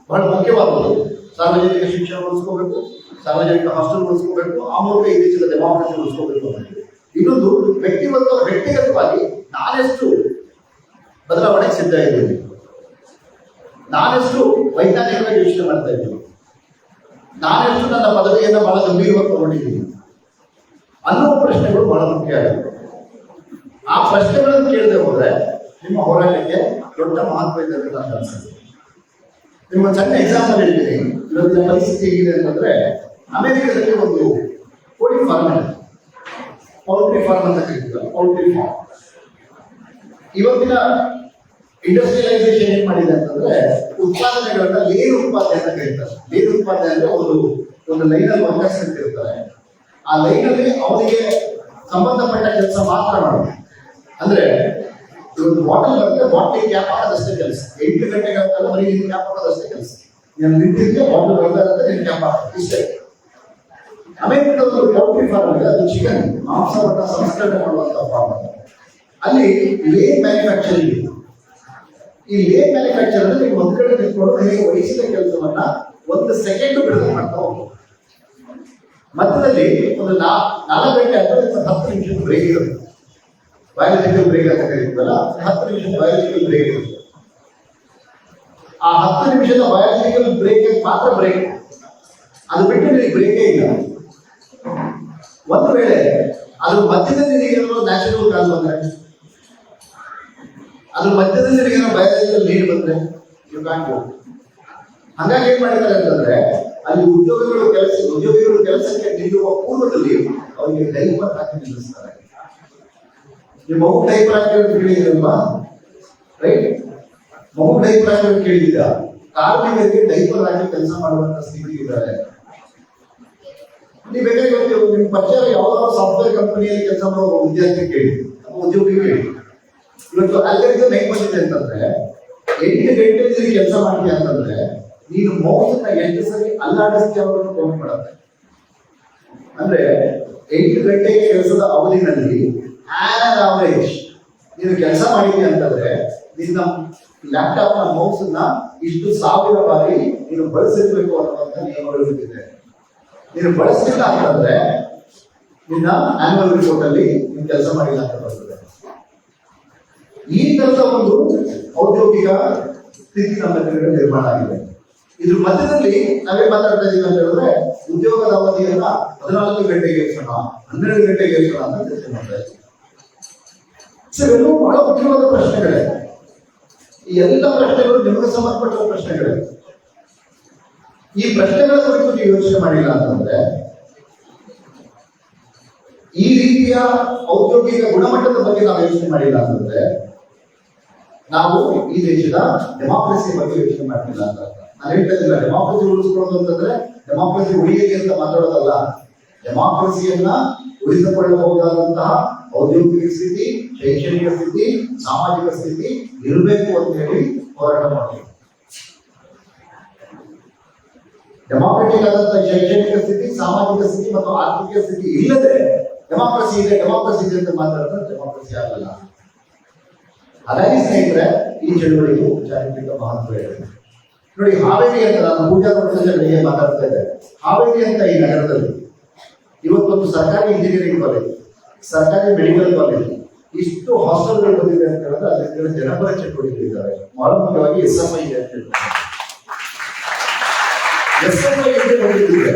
ಬಹಳ ಮುಖ್ಯವಾದದ್ದು. ಸಾರ್ವಜನಿಕ ಶಿಕ್ಷಣ ಉಳಿಸ್ಕೋಬೇಕು, ಸಾರ್ವಜನಿಕ ಹಾಸ್ಟೆಲ್ ಉಳಿಸ್ಕೋಬೇಕು, ಆ ಮೂಲಕ ಈ ದೇಶದ ಡೆಮಾಕ್ರಸಿ ಉಳಿಸ್ಕೋಬೇಕು ಅನ್ನೋದು. ಇನ್ನೊಂದು ವ್ಯಕ್ತಿಗತವಾಗಿ ನಾನೆಷ್ಟು ಬದಲಾವಣೆಗೆ ಸಿದ್ಧ ಇದ್ದೀನಿ, ನಾನೆಷ್ಟು ವೈಜ್ಞಾನಿಕವಾಗಿ ಯೋಚನೆ ಮಾಡ್ತಾ ಇದ್ದೀನಿ, ನಾನೆಷ್ಟು ನನ್ನ ಪದವಿಯನ್ನು ಬಹಳ ಗಂಭೀರವಾಗಿ ತಗೊಂಡಿದ್ದೀನಿ ಅನ್ನುವ ಪ್ರಶ್ನೆಗಳು ಬಹಳ ಮುಖ್ಯ ಆಗುತ್ತೆ. ಆ ಪ್ರಶ್ನೆಗಳನ್ನು ಕೇಳದೆ ಹೋದ್ರೆ ನಿಮ್ಮ ಹೋರಾಟಕ್ಕೆ ದೊಡ್ಡ ಮಹತ್ವ ಇದೆ ಅಂತ ನಾನು ಅನ್ಸುತ್ತೆ. ನಿಮ್ಗೊಂದು ಸಣ್ಣ ಎಕ್ಸಾಂಪಲ್ ಹೇಳ್ತೀನಿ. ಇವತ್ತಿನ ಪರಿಸ್ಥಿತಿ ಹೇಗಿದೆ ಅಂತಂದ್ರೆ, ಅಮೆರಿಕದಲ್ಲಿ ಒಂದು ಕೋಳಿ ಫಾರ್ಮ್ ಇದೆ, ಪೌಲ್ಟ್ರಿ ಫಾರ್ಮ್ ಅಂತ ಕರೀತೀವಿ, ಪೌಲ್ಟ್ರಿ ಫಾರ್ಮ್. ಇವತ್ತಿನ ಇಂಡಸ್ಟ್ರಿಯಲೈಸೇಷನ್ ಏನ್ ಮಾಡಿದೆ ಅಂತಂದ್ರೆ, ಉತ್ಪಾದನೆಗಳನ್ನ ಲೇನ್ ಉತ್ಪಾದನೆ ಅಂತ ಕರೀತಾರೆ. ಲೇನ್ ಉತ್ಪಾದನೆ ಅಂದ್ರೆ ಒಂದು ಲೈನಲ್ಲಿ ವರ್ಕರ್ಸ್ ಅಂತ ಇರ್ತಾರೆ. ಆ ಲೈನಲ್ಲಿ ಅವರಿಗೆ ಸಂಬಂಧಪಟ್ಟ ಕೆಲಸ ಮಾತ್ರ ಮಾಡೋದು. ಅಂದ್ರೆ ಒಂದು ಬಾಟಲ್ ಬರುತ್ತೆ, ಬಾಟಲ್ ಕ್ಯಾಪ್ ಹಾಕೋದಷ್ಟೇ ಕೆಲಸ. 8 ಗಂಟೆಗಳ ಬರೀ ನೀನು ಕ್ಯಾಪ್ ಹಾಕೋದಷ್ಟೇ ಕೆಲಸ. ನೀನು ನಿಂತಿದ್ದೆ, ಬಾಟಲ್ ಬರ್ತಾ ಇರುತ್ತೆ, ನೀನು ಕ್ಯಾಪ್ ಹಾಕೋದು ಇಷ್ಟೇ. ಅಮೆರಿಕದ ಒಂದು ಪೌಲ್ಟ್ರಿ ಫಾರ್ಮ್ ಇದೆ, ಅದು ಚಿಕನ್ ಮಾಂಸವನ್ನ ಸಂಸ್ಕರಣೆ ಮಾಡುವಂತಹ ಫಾರ್ಮ್. ಅಲ್ಲಿ ಲೇನ್ ಮ್ಯಾನುಫ್ಯಾಕ್ಚರಿಂಗ್ ಇದೆ. ಈ ಲೇನ್ ಮ್ಯಾನುಫ್ಯಾಕ್ಚರ್ ಅಂದ್ರೆ ನೀವು ಒಂದ್ ಕಡೆ ನಿಂತ್ಕೊಂಡು ನಿಮಗೆ ವಹಿಸಿದ ಕೆಲಸವನ್ನ 1 ಸೆಕೆಂಡ್ ಬಿಡುಗಡೆ ಮಾಡ್ತಾ ಹೋಗ್ಬೋದು. ಮಧ್ಯದಲ್ಲಿ ಒಂದು 4 ಗಂಟೆ ಆದ್ಮೇಲೆ 10 ನಿಮಿಷದ ಬ್ರೇಕ್ ಇರುತ್ತೆ. ಬಯಾಲಜಿಕಲ್ ಬ್ರೇಕ್ ಅಂತ ಕರೀತೀವಲ್ಲ, 10 ನಿಮಿಷದ ಬಯಾಲಜಿಕಲ್ ಬ್ರೇಕ್ ಇರುತ್ತೆ. ಆ 10 ನಿಮಿಷದ ಬಯಾಲಜಿಕಲ್ ಬ್ರೇಕ್ ಮಾತ್ರ ಬ್ರೇಕ್, ಅದು ಬಿಟ್ಟು ನಿಮಗೆ ಬ್ರೇಕೇ ಇಲ್ಲ. ಒಂದು ವೇಳೆ ಅದ್ರ ಮಧ್ಯದಲ್ಲಿ ನಿನಗೇನೋ ನ್ಯಾಚುರಲ್ ಕಾಲ್ ಬಂದ್ರೆ, ಅದ್ರ ಮಧ್ಯದಲ್ಲಿ ನಿನಗೇನೋ ಬಯಾಲಜಿಕಲ್ ನೀಡ್ ಬಂದ್ರೆ ನೀವು ಕಾಣ್ಬೋದು. ಹಾಗಾಗಿ ಏನ್ ಮಾಡಿದ್ದಾರೆ ಅಂತಂದ್ರೆ, ಅಲ್ಲಿ ಉದ್ಯೋಗಿಗಳು ಕೆಲಸಕ್ಕೆ ನಿಲ್ಲುವ ಪೂರ್ವದಲ್ಲಿ ಅವರಿಗೆ ಡೈಪರ್ ಹಾಕಿ ನಿಲ್ಲಿಸ್ತಾರೆ. ನೀವು ಮಗು ಡೈಪರ್ ಹಾಕಿರೋದು ಕೇಳಿದಿರಲ್ವಾ? ರೈಟ್? ಮಗು ಡೈಪರ್ ಹಾಕಿರೋದು ಕೇಳಿದ್ದೀರಾ? ಕಾರ್ಮಿಕರಿಗೆ ಡೈಪರ್ ಹಾಕಿ ಕೆಲಸ ಮಾಡುವಂತ ಸ್ಥಿತಿ ಇದ್ದಾರೆ. ನೀವು ಬೇಕಾಗಿ ನಿಮ್ಮ ಪರಿಚಯ ಯಾವ್ದಾದ್ರು ಸಾಫ್ಟ್ವೇರ್ ಕಂಪನಿಯಲ್ಲಿ ಕೆಲಸ ಮಾಡುವ ವಿದ್ಯಾರ್ಥಿ ಕೇಳಿ, ಉದ್ಯೋಗಿ ಕೇಳಿ. ಇವತ್ತು ಅಲ್ಲೆರಿಸಮ್ ಹೆಂಗ್ ಬಂದಿದೆ ಅಂತಂದ್ರೆ, 8 ಗಂಟೆಯಲ್ಲಿ ಕೆಲಸ ಮಾಡ್ತೀಯ ಅಂತಂದ್ರೆ ನೀನು ಮೌಸನ್ನ ಎಷ್ಟು ಸರಿ ಅಲ್ಲಾಡಿಸ್ತೀಯ ಅನ್ನೋದನ್ನು ಕೌಂಟ್ ಮಾಡುತ್ತೆ. ಅಂದ್ರೆ 8 ಗಂಟೆ ಕೆಲಸದ ಅವಧಿನಲ್ಲಿ ಆವರೇಜ್ ನೀನು ಕೆಲಸ ಮಾಡಿದ್ಯಾ ಅಂತಂದ್ರೆ ನಿನ್ನ ಲ್ಯಾಪ್ಟಾಪ್ ನ ಮೌಸ್ ಅನ್ನ ಇಷ್ಟು 1000 ಬಾರಿ ನೀನು ಬಳಸಿರ್ಬೇಕು ಅನ್ನುವಂತ ನಿಯಮಗಳು ಇದೆ. ನೀನು ಬಳಸಲಿಲ್ಲ ಅಂತಂದ್ರೆ ನಿನ್ನ ಆನ್ಯುವಲ್ ರಿಪೋರ್ಟ್ ಅಲ್ಲಿ ನೀನು ಕೆಲಸ ಮಾಡಿಲ್ಲ ಅಂತ ಬರ್ತದೆ. ಈ ತರದ ಒಂದು ಔದ್ಯೋಗಿಕ ಸ್ಥಿತಿ ನಮ್ಮ ನಿರ್ಮಾಣ ಆಗಿದೆ. ಇದ್ರ ಮಧ್ಯದಲ್ಲಿ ನಾವೇ ಮಾತಾಡ್ತಾ ಇದೀವಿ ಅಂತ ಹೇಳಿದ್ರೆ, ಉದ್ಯೋಗದ ಅವಧಿಯನ್ನ 14 ಗಂಟೆಗೆ ಏರಿಸೋಣ, 12 ಗಂಟೆಗೆ ಏರಿಸೋಣ ಅಂತ ಚರ್ಚೆ ಮಾಡ್ತಾ ಇದ್ದೀವಿ. ಇವೆಲ್ಲವೂ ಬಹಳ ಮುಖ್ಯವಾದ ಪ್ರಶ್ನೆಗಳೇ. ಈ ಎಲ್ಲ ಪ್ರಶ್ನೆಗಳು ನಿಮಗೆ ಸಂಬಂಧಪಟ್ಟ ಪ್ರಶ್ನೆಗಳೇ. ಈ ಪ್ರಶ್ನೆಗಳ ಕುರಿತು ನೀವು ಯೋಚನೆ ಮಾಡಿಲ್ಲ ಅಂತಂದ್ರೆ, ಈ ರೀತಿಯ ಔದ್ಯೋಗಿಕ ಗುಣಮಟ್ಟದ ಬಗ್ಗೆ ನಾವು ಯೋಚನೆ ಮಾಡಿಲ್ಲ ಅಂತಂದ್ರೆ, ನಾವು ಈ ದೇಶದ ಡೆಮಾಕ್ರಸಿ ಬಗ್ಗೆ ಯೋಚನೆ ಮಾಡ್ತಿಲ್ಲ ಅಂತ. ನಾನು ಹೇಳ್ತಾ ಇದ್ದಿಲ್ಲ, ಡೆಮಾಕ್ರಸಿ ಉಳಿಸ್ಕೊಳ್ಳೋದು ಅಂತಂದ್ರೆ ಡೆಮಾಕ್ರಸಿ ಉಳಿಯಲಿ ಅಂತ ಮಾತಾಡೋದಲ್ಲ. ಡೆಮಾಕ್ರಸಿಯನ್ನ ಉಳಿಸಿಕೊಳ್ಳಬಹುದಾದಂತಹ ಔದ್ಯೋಗಿಕ ಸ್ಥಿತಿ, ಶೈಕ್ಷಣಿಕ ಸ್ಥಿತಿ, ಸಾಮಾಜಿಕ ಸ್ಥಿತಿ ಇರಬೇಕು ಅಂತ ಹೇಳಿ ಹೋರಾಟ ಮಾಡ್ತೀವಿ. ಡೆಮಾಕ್ರೆಟಿಕ್ ಆದಂತಹ ಶೈಕ್ಷಣಿಕ ಸ್ಥಿತಿ, ಸಾಮಾಜಿಕ ಸ್ಥಿತಿ ಮತ್ತು ಆರ್ಥಿಕ ಸ್ಥಿತಿ ಇಲ್ಲದೆ ಡೆಮಾಕ್ರಸಿ ಇದೆ ಅಂತ ಮಾತಾಡಿದ್ರೆ ಡೆಮಾಕ್ರಸಿ ಆಗಲ್ಲ. ಹಾಗಾಗಿ ಸ್ನೇಹಿತರೆ, ಈ ಚಳುವಳಿಗೂ ಚಾರಿತ್ರಿಕ ಮಹತ್ವ ಇದೆ. ನೋಡಿ, ಹಾವೇರಿ ಅಂತ ನಾನು ಪೂಜಾ ಬಗ್ಗೆ ಮಾತಾಡ್ತಾ ಇದ್ದೆ. ಹಾವೇರಿ ಅಂತ ಈ ನಗರದಲ್ಲಿ ಇವತ್ತೊಂದು ಸರ್ಕಾರಿ ಇಂಜಿನಿಯರಿಂಗ್ ಕಾಲೇಜ್, ಸರ್ಕಾರಿ ಮೆಡಿಕಲ್ ಕಾಲೇಜ್, ಇಷ್ಟು ಹಾಸ್ಟೆಲ್ಗಳು ಬಂದಿದೆ ಅಂತ ಹೇಳಿದ್ರೆ ಅದಕ್ಕೆ ಜನಪರ ಚಟುವಟಿಕೆಗಳಿದ್ದಾವೆ. ಬಹಳ ಮುಖ್ಯವಾಗಿ SFI ಅಂತ ಹೇಳ್ತಾರೆ. SFI ಬಂದಿದ್ದಿದೆ,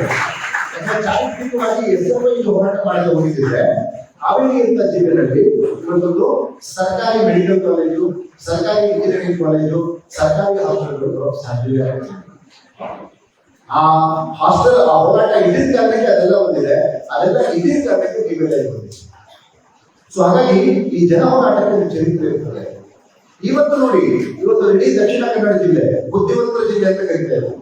ಚಾರಿತ್ರಿಕವಾಗಿ SFI ಹೋರಾಟ ಮಾಡಲು ಹೋಗಿದ್ದಿದ್ರೆ ಹಾವೇರಿ ಅಂತ ಜಿಲ್ಲೆಯಲ್ಲಿ ಇವತ್ತೊಂದು ಸರ್ಕಾರಿ ಮೆಡಿಕಲ್ ಕಾಲೇಜು, ಸರ್ಕಾರಿ ಇಂಜಿನಿಯರಿಂಗ್ ಕಾಲೇಜು, ಸರ್ಕಾರಿ ಹಾಸ್ಟೆಲ್ಗಳು ಸಾಧ್ಯವೇ ಆಗಿದೆ. ಆ ಹಾಸ್ಟೆಲ್ ಆ ಹೋರಾಟ ಇದ್ದಿದ್ದ ಕಾರಣಕ್ಕೆ ಅದೆಲ್ಲ ಬಂದಿದೆ, ಅದೆಲ್ಲ ಇದ್ದಿದ್ದ ಕಾರಣಕ್ಕೆ ನೀವೆಲ್ಲ ಬಂದಿದೆ. ಸೊ ಹಾಗಾಗಿ ಈ ಜನ ಹೋರಾಟಕ್ಕೆ ಚರಿತ್ರೆ ಇರ್ತದೆ. ಇವತ್ತು ನೋಡಿ, ಇವತ್ತು ಇಡೀ ದಕ್ಷಿಣ ಕನ್ನಡ ಜಿಲ್ಲೆ ಬುದ್ಧಿವಂತರ ಜಿಲ್ಲೆ ಅಂತ ಕರಿತಾ ಇದ್ದೀವಿ.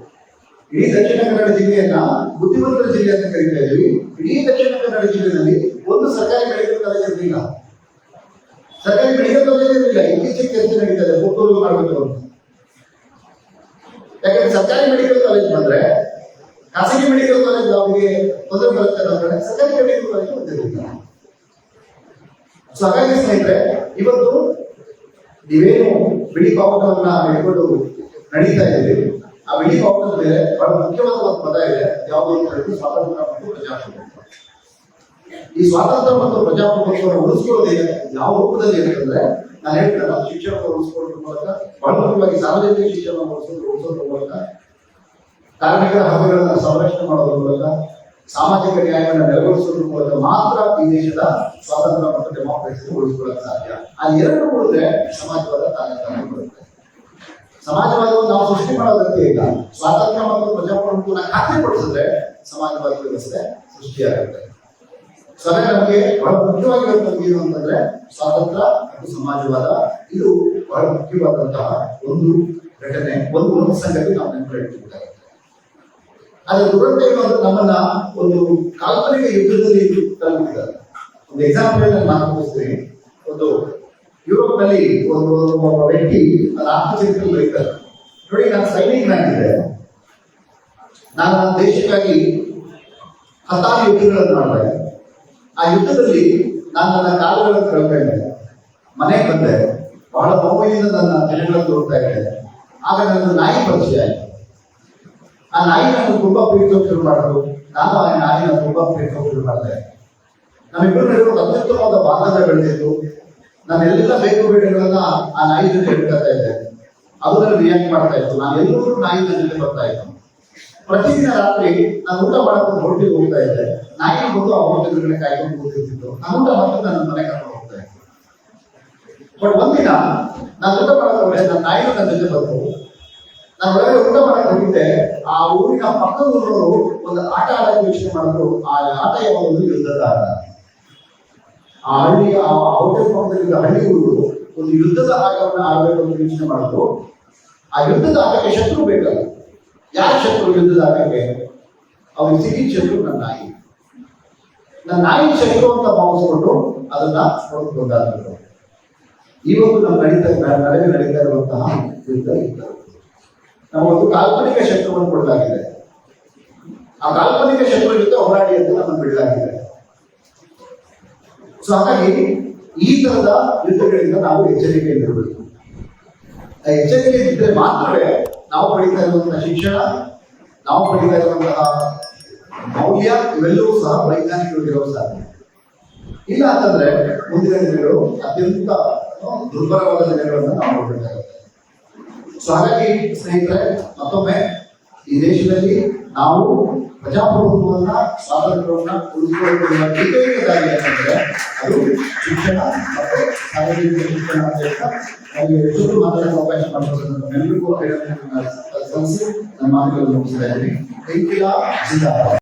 ಇಡೀ ದಕ್ಷಿಣ ಕನ್ನಡ ಜಿಲ್ಲೆಯನ್ನ ಬುದ್ಧಿವಂತರ ಜಿಲ್ಲೆ ಅಂತ ಕರಿತಾ ಇದ್ದೀವಿ. ಇಡೀ ದಕ್ಷಿಣ ಕನ್ನಡ ಜಿಲ್ಲೆಯಲ್ಲಿ ಒಂದು ಸರ್ಕಾರಿ ಮೆಡಿಕಲ್ ಕಾಲೇಜ್ ಇರಲಿಲ್ಲ. ಸರ್ಕಾರಿ ಮೆಡಿಕಲ್ ಕಾಲೇಜ್ ಇರಲಿಲ್ಲ. ಇತ್ತೀಚೆಗೆ ಚರ್ಚೆ ನಡೀತದೆ ಒಕ್ಕೂರು ಮಾಡಬೇಕು ಅಂತ. ಯಾಕಂದ್ರೆ ಸರ್ಕಾರಿ ಮೆಡಿಕಲ್ ಕಾಲೇಜ್ ಬಂದ್ರೆ ಖಾಸಗಿ ಮೆಡಿಕಲ್ ಕಾಲೇಜ್ ಅವರಿಗೆ ತೊಂದರೆ ಬರುತ್ತೆ ಅಂದ್ರೆ ಸರ್ಕಾರಿ ಮೆಡಿಕಲ್ ಕಾಲೇಜ್ ಬಂದಿರಲಿಲ್ಲ. ಸೊ ಹಾಗಾಗಿ ಸ್ನೇಹಿತರೆ, ಇವತ್ತು ನೀವೇನು ಬಿಳಿ ಬಾವುಟವನ್ನ ಹಿಡ್ಕೊಂಡು ನಡೀತಾ ಇದ್ದೀವಿ, ಆ ಬಿಳಿ ಬಾವುಟದ ಮೇಲೆ ಬಹಳ ಮುಖ್ಯವಾದ ಒಂದು ಪದ ಇದೆ. ಯಾವುದು ಅಂತ ಹೇಳಿದ್ರೆ ಸ್ವಾತಂತ್ರ್ಯ ಮತ್ತು ಪ್ರಜಾಪ್ರಭುತ್ವ. ಈ ಸ್ವಾತಂತ್ರ್ಯ ಮತ್ತು ಪ್ರಜಾಪ್ರಭುತ್ವವನ್ನು ಉಳಿಸ್ಕೊಳ್ಳೋದೇ ಯಾವ ರೂಪದಲ್ಲಿ ಅಂತಂದ್ರೆ, ನಾನು ಹೇಳ್ತೇನೆ, ಶಿಕ್ಷಣ ಉಳಿಸ್ಕೊಳ್ಳೋದ್ರ ಮೂಲಕ, ಬಹಳ ಮುಖ್ಯವಾಗಿ ಸಾರ್ವಜನಿಕ ಶಿಕ್ಷಣ ಉಳಿಸೋದ್ರ ಮೂಲಕ, ಕಾರ್ಮಿಕರ ಹಕ್ಕುಗಳನ್ನು ಸಂರಕ್ಷಣೆ ಮಾಡೋದ್ರ ಮೂಲಕ, ಸಾಮಾಜಿಕ ನ್ಯಾಯವನ್ನು ನೆರವೇರಿಸೋದ್ರ ಮೂಲಕ ಮಾತ್ರ ಈ ದೇಶದ ಸ್ವಾತಂತ್ರ್ಯ ಮತ್ತು ಡೆಮಾಕ್ರಸಿ ಉಳಿಸ್ಕೊಳ್ಳೋಕೆ ಸಾಧ್ಯ. ಅದು ಎರಡು ಉಳಿದ್ರೆ ಸಮಾಜವಾದ ತಾನೇ ಬರುತ್ತೆ. ಸಮಾಜವಾದವನ್ನು ನಾವು ಸೃಷ್ಟಿ ಮಾಡೋದಕ್ಕೆ ಇಲ್ಲ. ಸ್ವಾತಂತ್ರ್ಯ ಮತ್ತು ಪ್ರಜಾಪ್ರಭುತ್ವನ ಖಾತ್ರಿಪಡಿಸಿದ್ರೆ ಸಮಾಜವಾದ ವ್ಯವಸ್ಥೆ ಸೃಷ್ಟಿಯಾಗುತ್ತೆ. ಸೊ ಹಾಗಾಗಿ ನಮಗೆ ಬಹಳ ಮುಖ್ಯವಾಗಿರುವಂತದ್ದು ಏನು ಅಂತಂದ್ರೆ ಸ್ವಾತಂತ್ರ್ಯ ಮತ್ತು ಸಮಾಜವಾದ. ಇದು ಬಹಳ ಮುಖ್ಯವಾದಂತಹ ಒಂದು ಘಟನೆ, ಒಂದು ಸಂಗತಿ ನಾವು ನೆನಪಿಟ್ಟುಕೊಳ್ಳಬೇಕಾಗುತ್ತೆ. ಅದರ ದುರಂತ ಏನು ಅಂದ್ರೆ ನಮ್ಮನ್ನ ಒಂದು ಕಾಲ್ಪನಿಕ ಯುದ್ಧದಲ್ಲಿ ತಲುಪಿದ್ದಾರೆ. ಒಂದು ಎಕ್ಸಾಂಪಲ್ ನಾನು ತೋರಿಸ್ತೀನಿ. ಒಂದು ಯುರೋಪ್ ನಲ್ಲಿ ಒಬ್ಬ ವ್ಯಕ್ತಿ ಅದು ಆತ್ಮಚರಿತ್ರೆ ಬರೀತಾರೆ. ನೋಡಿ, ನಾನು ಸೈನಿಕ ನಾನಿದ್ದೆ, ನಾನು ನನ್ನ ದೇಶಕ್ಕಾಗಿ 16 ಯುದ್ಧಗಳನ್ನು ಮಾಡಿದೆ. ಆ ಯುದ್ಧದಲ್ಲಿ ನಾನು ನನ್ನ ಕಾಲುಗಳನ್ನು ಕಳ್ಕೊಂಡೆ, ಮನೆಗೆ ಬಂದೆ, ಬಹಳ ನೋವಿನಿಂದ ನನ್ನ ದಿನಗಳನ್ನು ತೋರ್ತಾ ಇದ್ದೆ. ಆಗ ನನ್ನ ನಾಯಿ ಪರಿಚಯ ಆಯಿತು. ಆ ನಾಯಿ ನಾನು ತುಂಬಾ ಪ್ರೀತಿಸೋಕೆ ಶುರು ಮಾಡೋದು, ನಾನು ಆ ನಾಯಿನ ತುಂಬಾ ಪ್ರೀತಿಸೋಕೆ ಶುರು ಮಾಡಿದೆ. ನಮ್ಮಿಬ್ಬರು ನಡುವೆ ಅತ್ಯುತ್ತಮವಾದ ಬಾಂಧವ್ಯ ಬೆಳೆದಿತ್ತು. ನಾನೆಲ್ಲ ಬೇಕು ಬೇಡಗಳನ್ನ ಆ ನಾಯಿ ಜೊತೆ ಹಿಡ್ಕೊತಾ ಇದ್ದೆ. ಅದು ನನಗೆ ರಿಯಾಕ್ಟ್ ಮಾಡ್ತಾ ಇತ್ತು. ನಾನು ಎಲ್ಲರೂ ನಾಯಿ ನನ್ನ ಜೊತೆ ಬರ್ತಾ ಇತ್ತು. ಪ್ರತಿದಿನ ರಾತ್ರಿ ನಾನು ಊಟ ಮಾಡಕ್ಕೆ ಹೋಟೆಲ್ಗೆ ಹೋಗ್ತಾ ಇದ್ದೆ. ನಾಯಿ ಬಂದು ಆ ಹೋಟೆಲ್ಗಳನ್ನ ಕಾಯ್ಕೊಂಡು ಕೂತಿರ್ತಿತ್ತು. ನಾನು ಊಟ ಮಾಡ್ಕೊಂಡು ನನ್ನ ಮನೆ ಕರ್ಕೊಂಡು ಹೋಗ್ತಾ ಇದ್ದೆ. ಬಟ್ ಒಂದಿನ ನಾನು ಊಟ ಮಾಡಕ್ಕೆ ಹೋದ್ರೆ ನನ್ನ ನಾಯಿ ನನ್ನ ಜೊತೆ ಬಂತು. ನಾನು ಒಳಗಡೆ ಊಟ ಮಾಡಕ್ಕೆ ಹೋಗಿದ್ದೆ. ಆ ಊರಿನ ಪಕ್ಕದ ಊರವರು ಒಂದು ಆಟ ಆಡಕ್ಕೆ ಯೋಚನೆ ಮಾಡಿದ್ರು. ಆ ಆಟ ಯಾವುದು? ಯುದ್ಧದ ಆಟ. ಆ ಹಳ್ಳಿಯ ಆ ಹೋಟೆಲ್ ಪಕ್ಕದಲ್ಲಿದ್ದ ಹಳ್ಳಿ ಊರು ಒಂದು ಯುದ್ಧದ ಆಟವನ್ನು ಆಡಬೇಕು ಅಂತ ಯೋಚನೆ ಮಾಡಿದ್ರು. ಆ ಯುದ್ಧದ ಆಟಕ್ಕೆ ಶತ್ರು ಬೇಕಲ್ಲ. ಯಾರು ಶತ್ರು ಯುದ್ಧದ ಆಟಕ್ಕೆ? ಅವ್ರಿಗೆ ಸಿಗಿ ಶತ್ರು ನನ್ನ ನಾಯಿ. ನನ್ನ ನಾಯಿ ಶತ್ರು ಅಂತ ಭಾವಿಸ್ಕೊಂಡು ಅದನ್ನ ಹೊಡೆದುಕೊಂಡಾದ್ರು. ಇವತ್ತು ನಮ್ಮ ನಡೀತಾ ಇರುವಂತಹ ಯುದ್ಧ ಇತ್ತು. ನಮಗೊಂದು ಕಾಲ್ಪನಿಕ ಶತ್ರುವನ್ನು ಕೊಡಲಾಗಿದೆ. ಆ ಕಾಲ್ಪನಿಕ ಶತ್ರು ಜೊತೆ ಹೋರಾಡಿ ಅಂತ ನಮ್ಮನ್ನು ಬಿಡಲಾಗಿದೆ. ಸೊ ಹಾಗಾಗಿ ಈ ತರದ ಯುದ್ಧಗಳಿಂದ ನಾವು ಎಚ್ಚರಿಕೆಯಿಂದಿರಬೇಕು. ಆ ಎಚ್ಚರಿಕೆ ಇದ್ದರೆ ಮಾತ್ರವೇ ನಾವು ಪಡಿತಾ ಇರುವಂತಹ ಶಿಕ್ಷಣ, ನಾವು ಪಡಿತಾ ಇರುವಂತಹ ಮೌಲ್ಯ ಇವೆಲ್ಲವೂ ಸಹ ವೈಜ್ಞಾನಿಕವಾಗಿರೋ ಸಾಧ್ಯ. ಇಲ್ಲ ಅಂತಂದ್ರೆ ಮುಂದಿನ ದಿನಗಳು ಅತ್ಯಂತ ದುರ್ಬಲವಾದ ದಿನಗಳನ್ನು ನಾವು ನೋಡಬೇಕಾಗುತ್ತೆ. ಸೊ ಹಾಗಾಗಿ ಸ್ನೇಹಿತರೆ, ಮತ್ತೊಮ್ಮೆ ಈ ದೇಶದಲ್ಲಿ ನಾವು ಪ್ರಜಾಪ್ರಭುತ್ವವನ್ನ, ಸ್ವಾತಂತ್ರ್ಯವನ್ನ ಉಳಿಸಿಕೊಳ್ಳುವ ಏಕೈಕ ದಾರಿ ಅಂತಂದ್ರೆ ಅದು ಶಿಕ್ಷಣ ಮತ್ತು ಸಾರ್ವಜನಿಕ ಶಿಕ್ಷಣ ಅಂತ ಹೇಳ್ತಾ ನನಗೆ ಹೆಚ್ಚು ಮಾತಾಡಲು ಅವಕಾಶ ಮಾಡಿಕೊಡೋದನ್ನು ಎಲ್ಲರಿಗೂ ಅಭಿನಂದನೆಗಳನ್ನು ಸಲ್ಲಿಸಿ ನನ್ನ ಮಾತುಗಳನ್ನು ಮುಗಿಸ್ತಾ ಇದ್ದೀನಿ.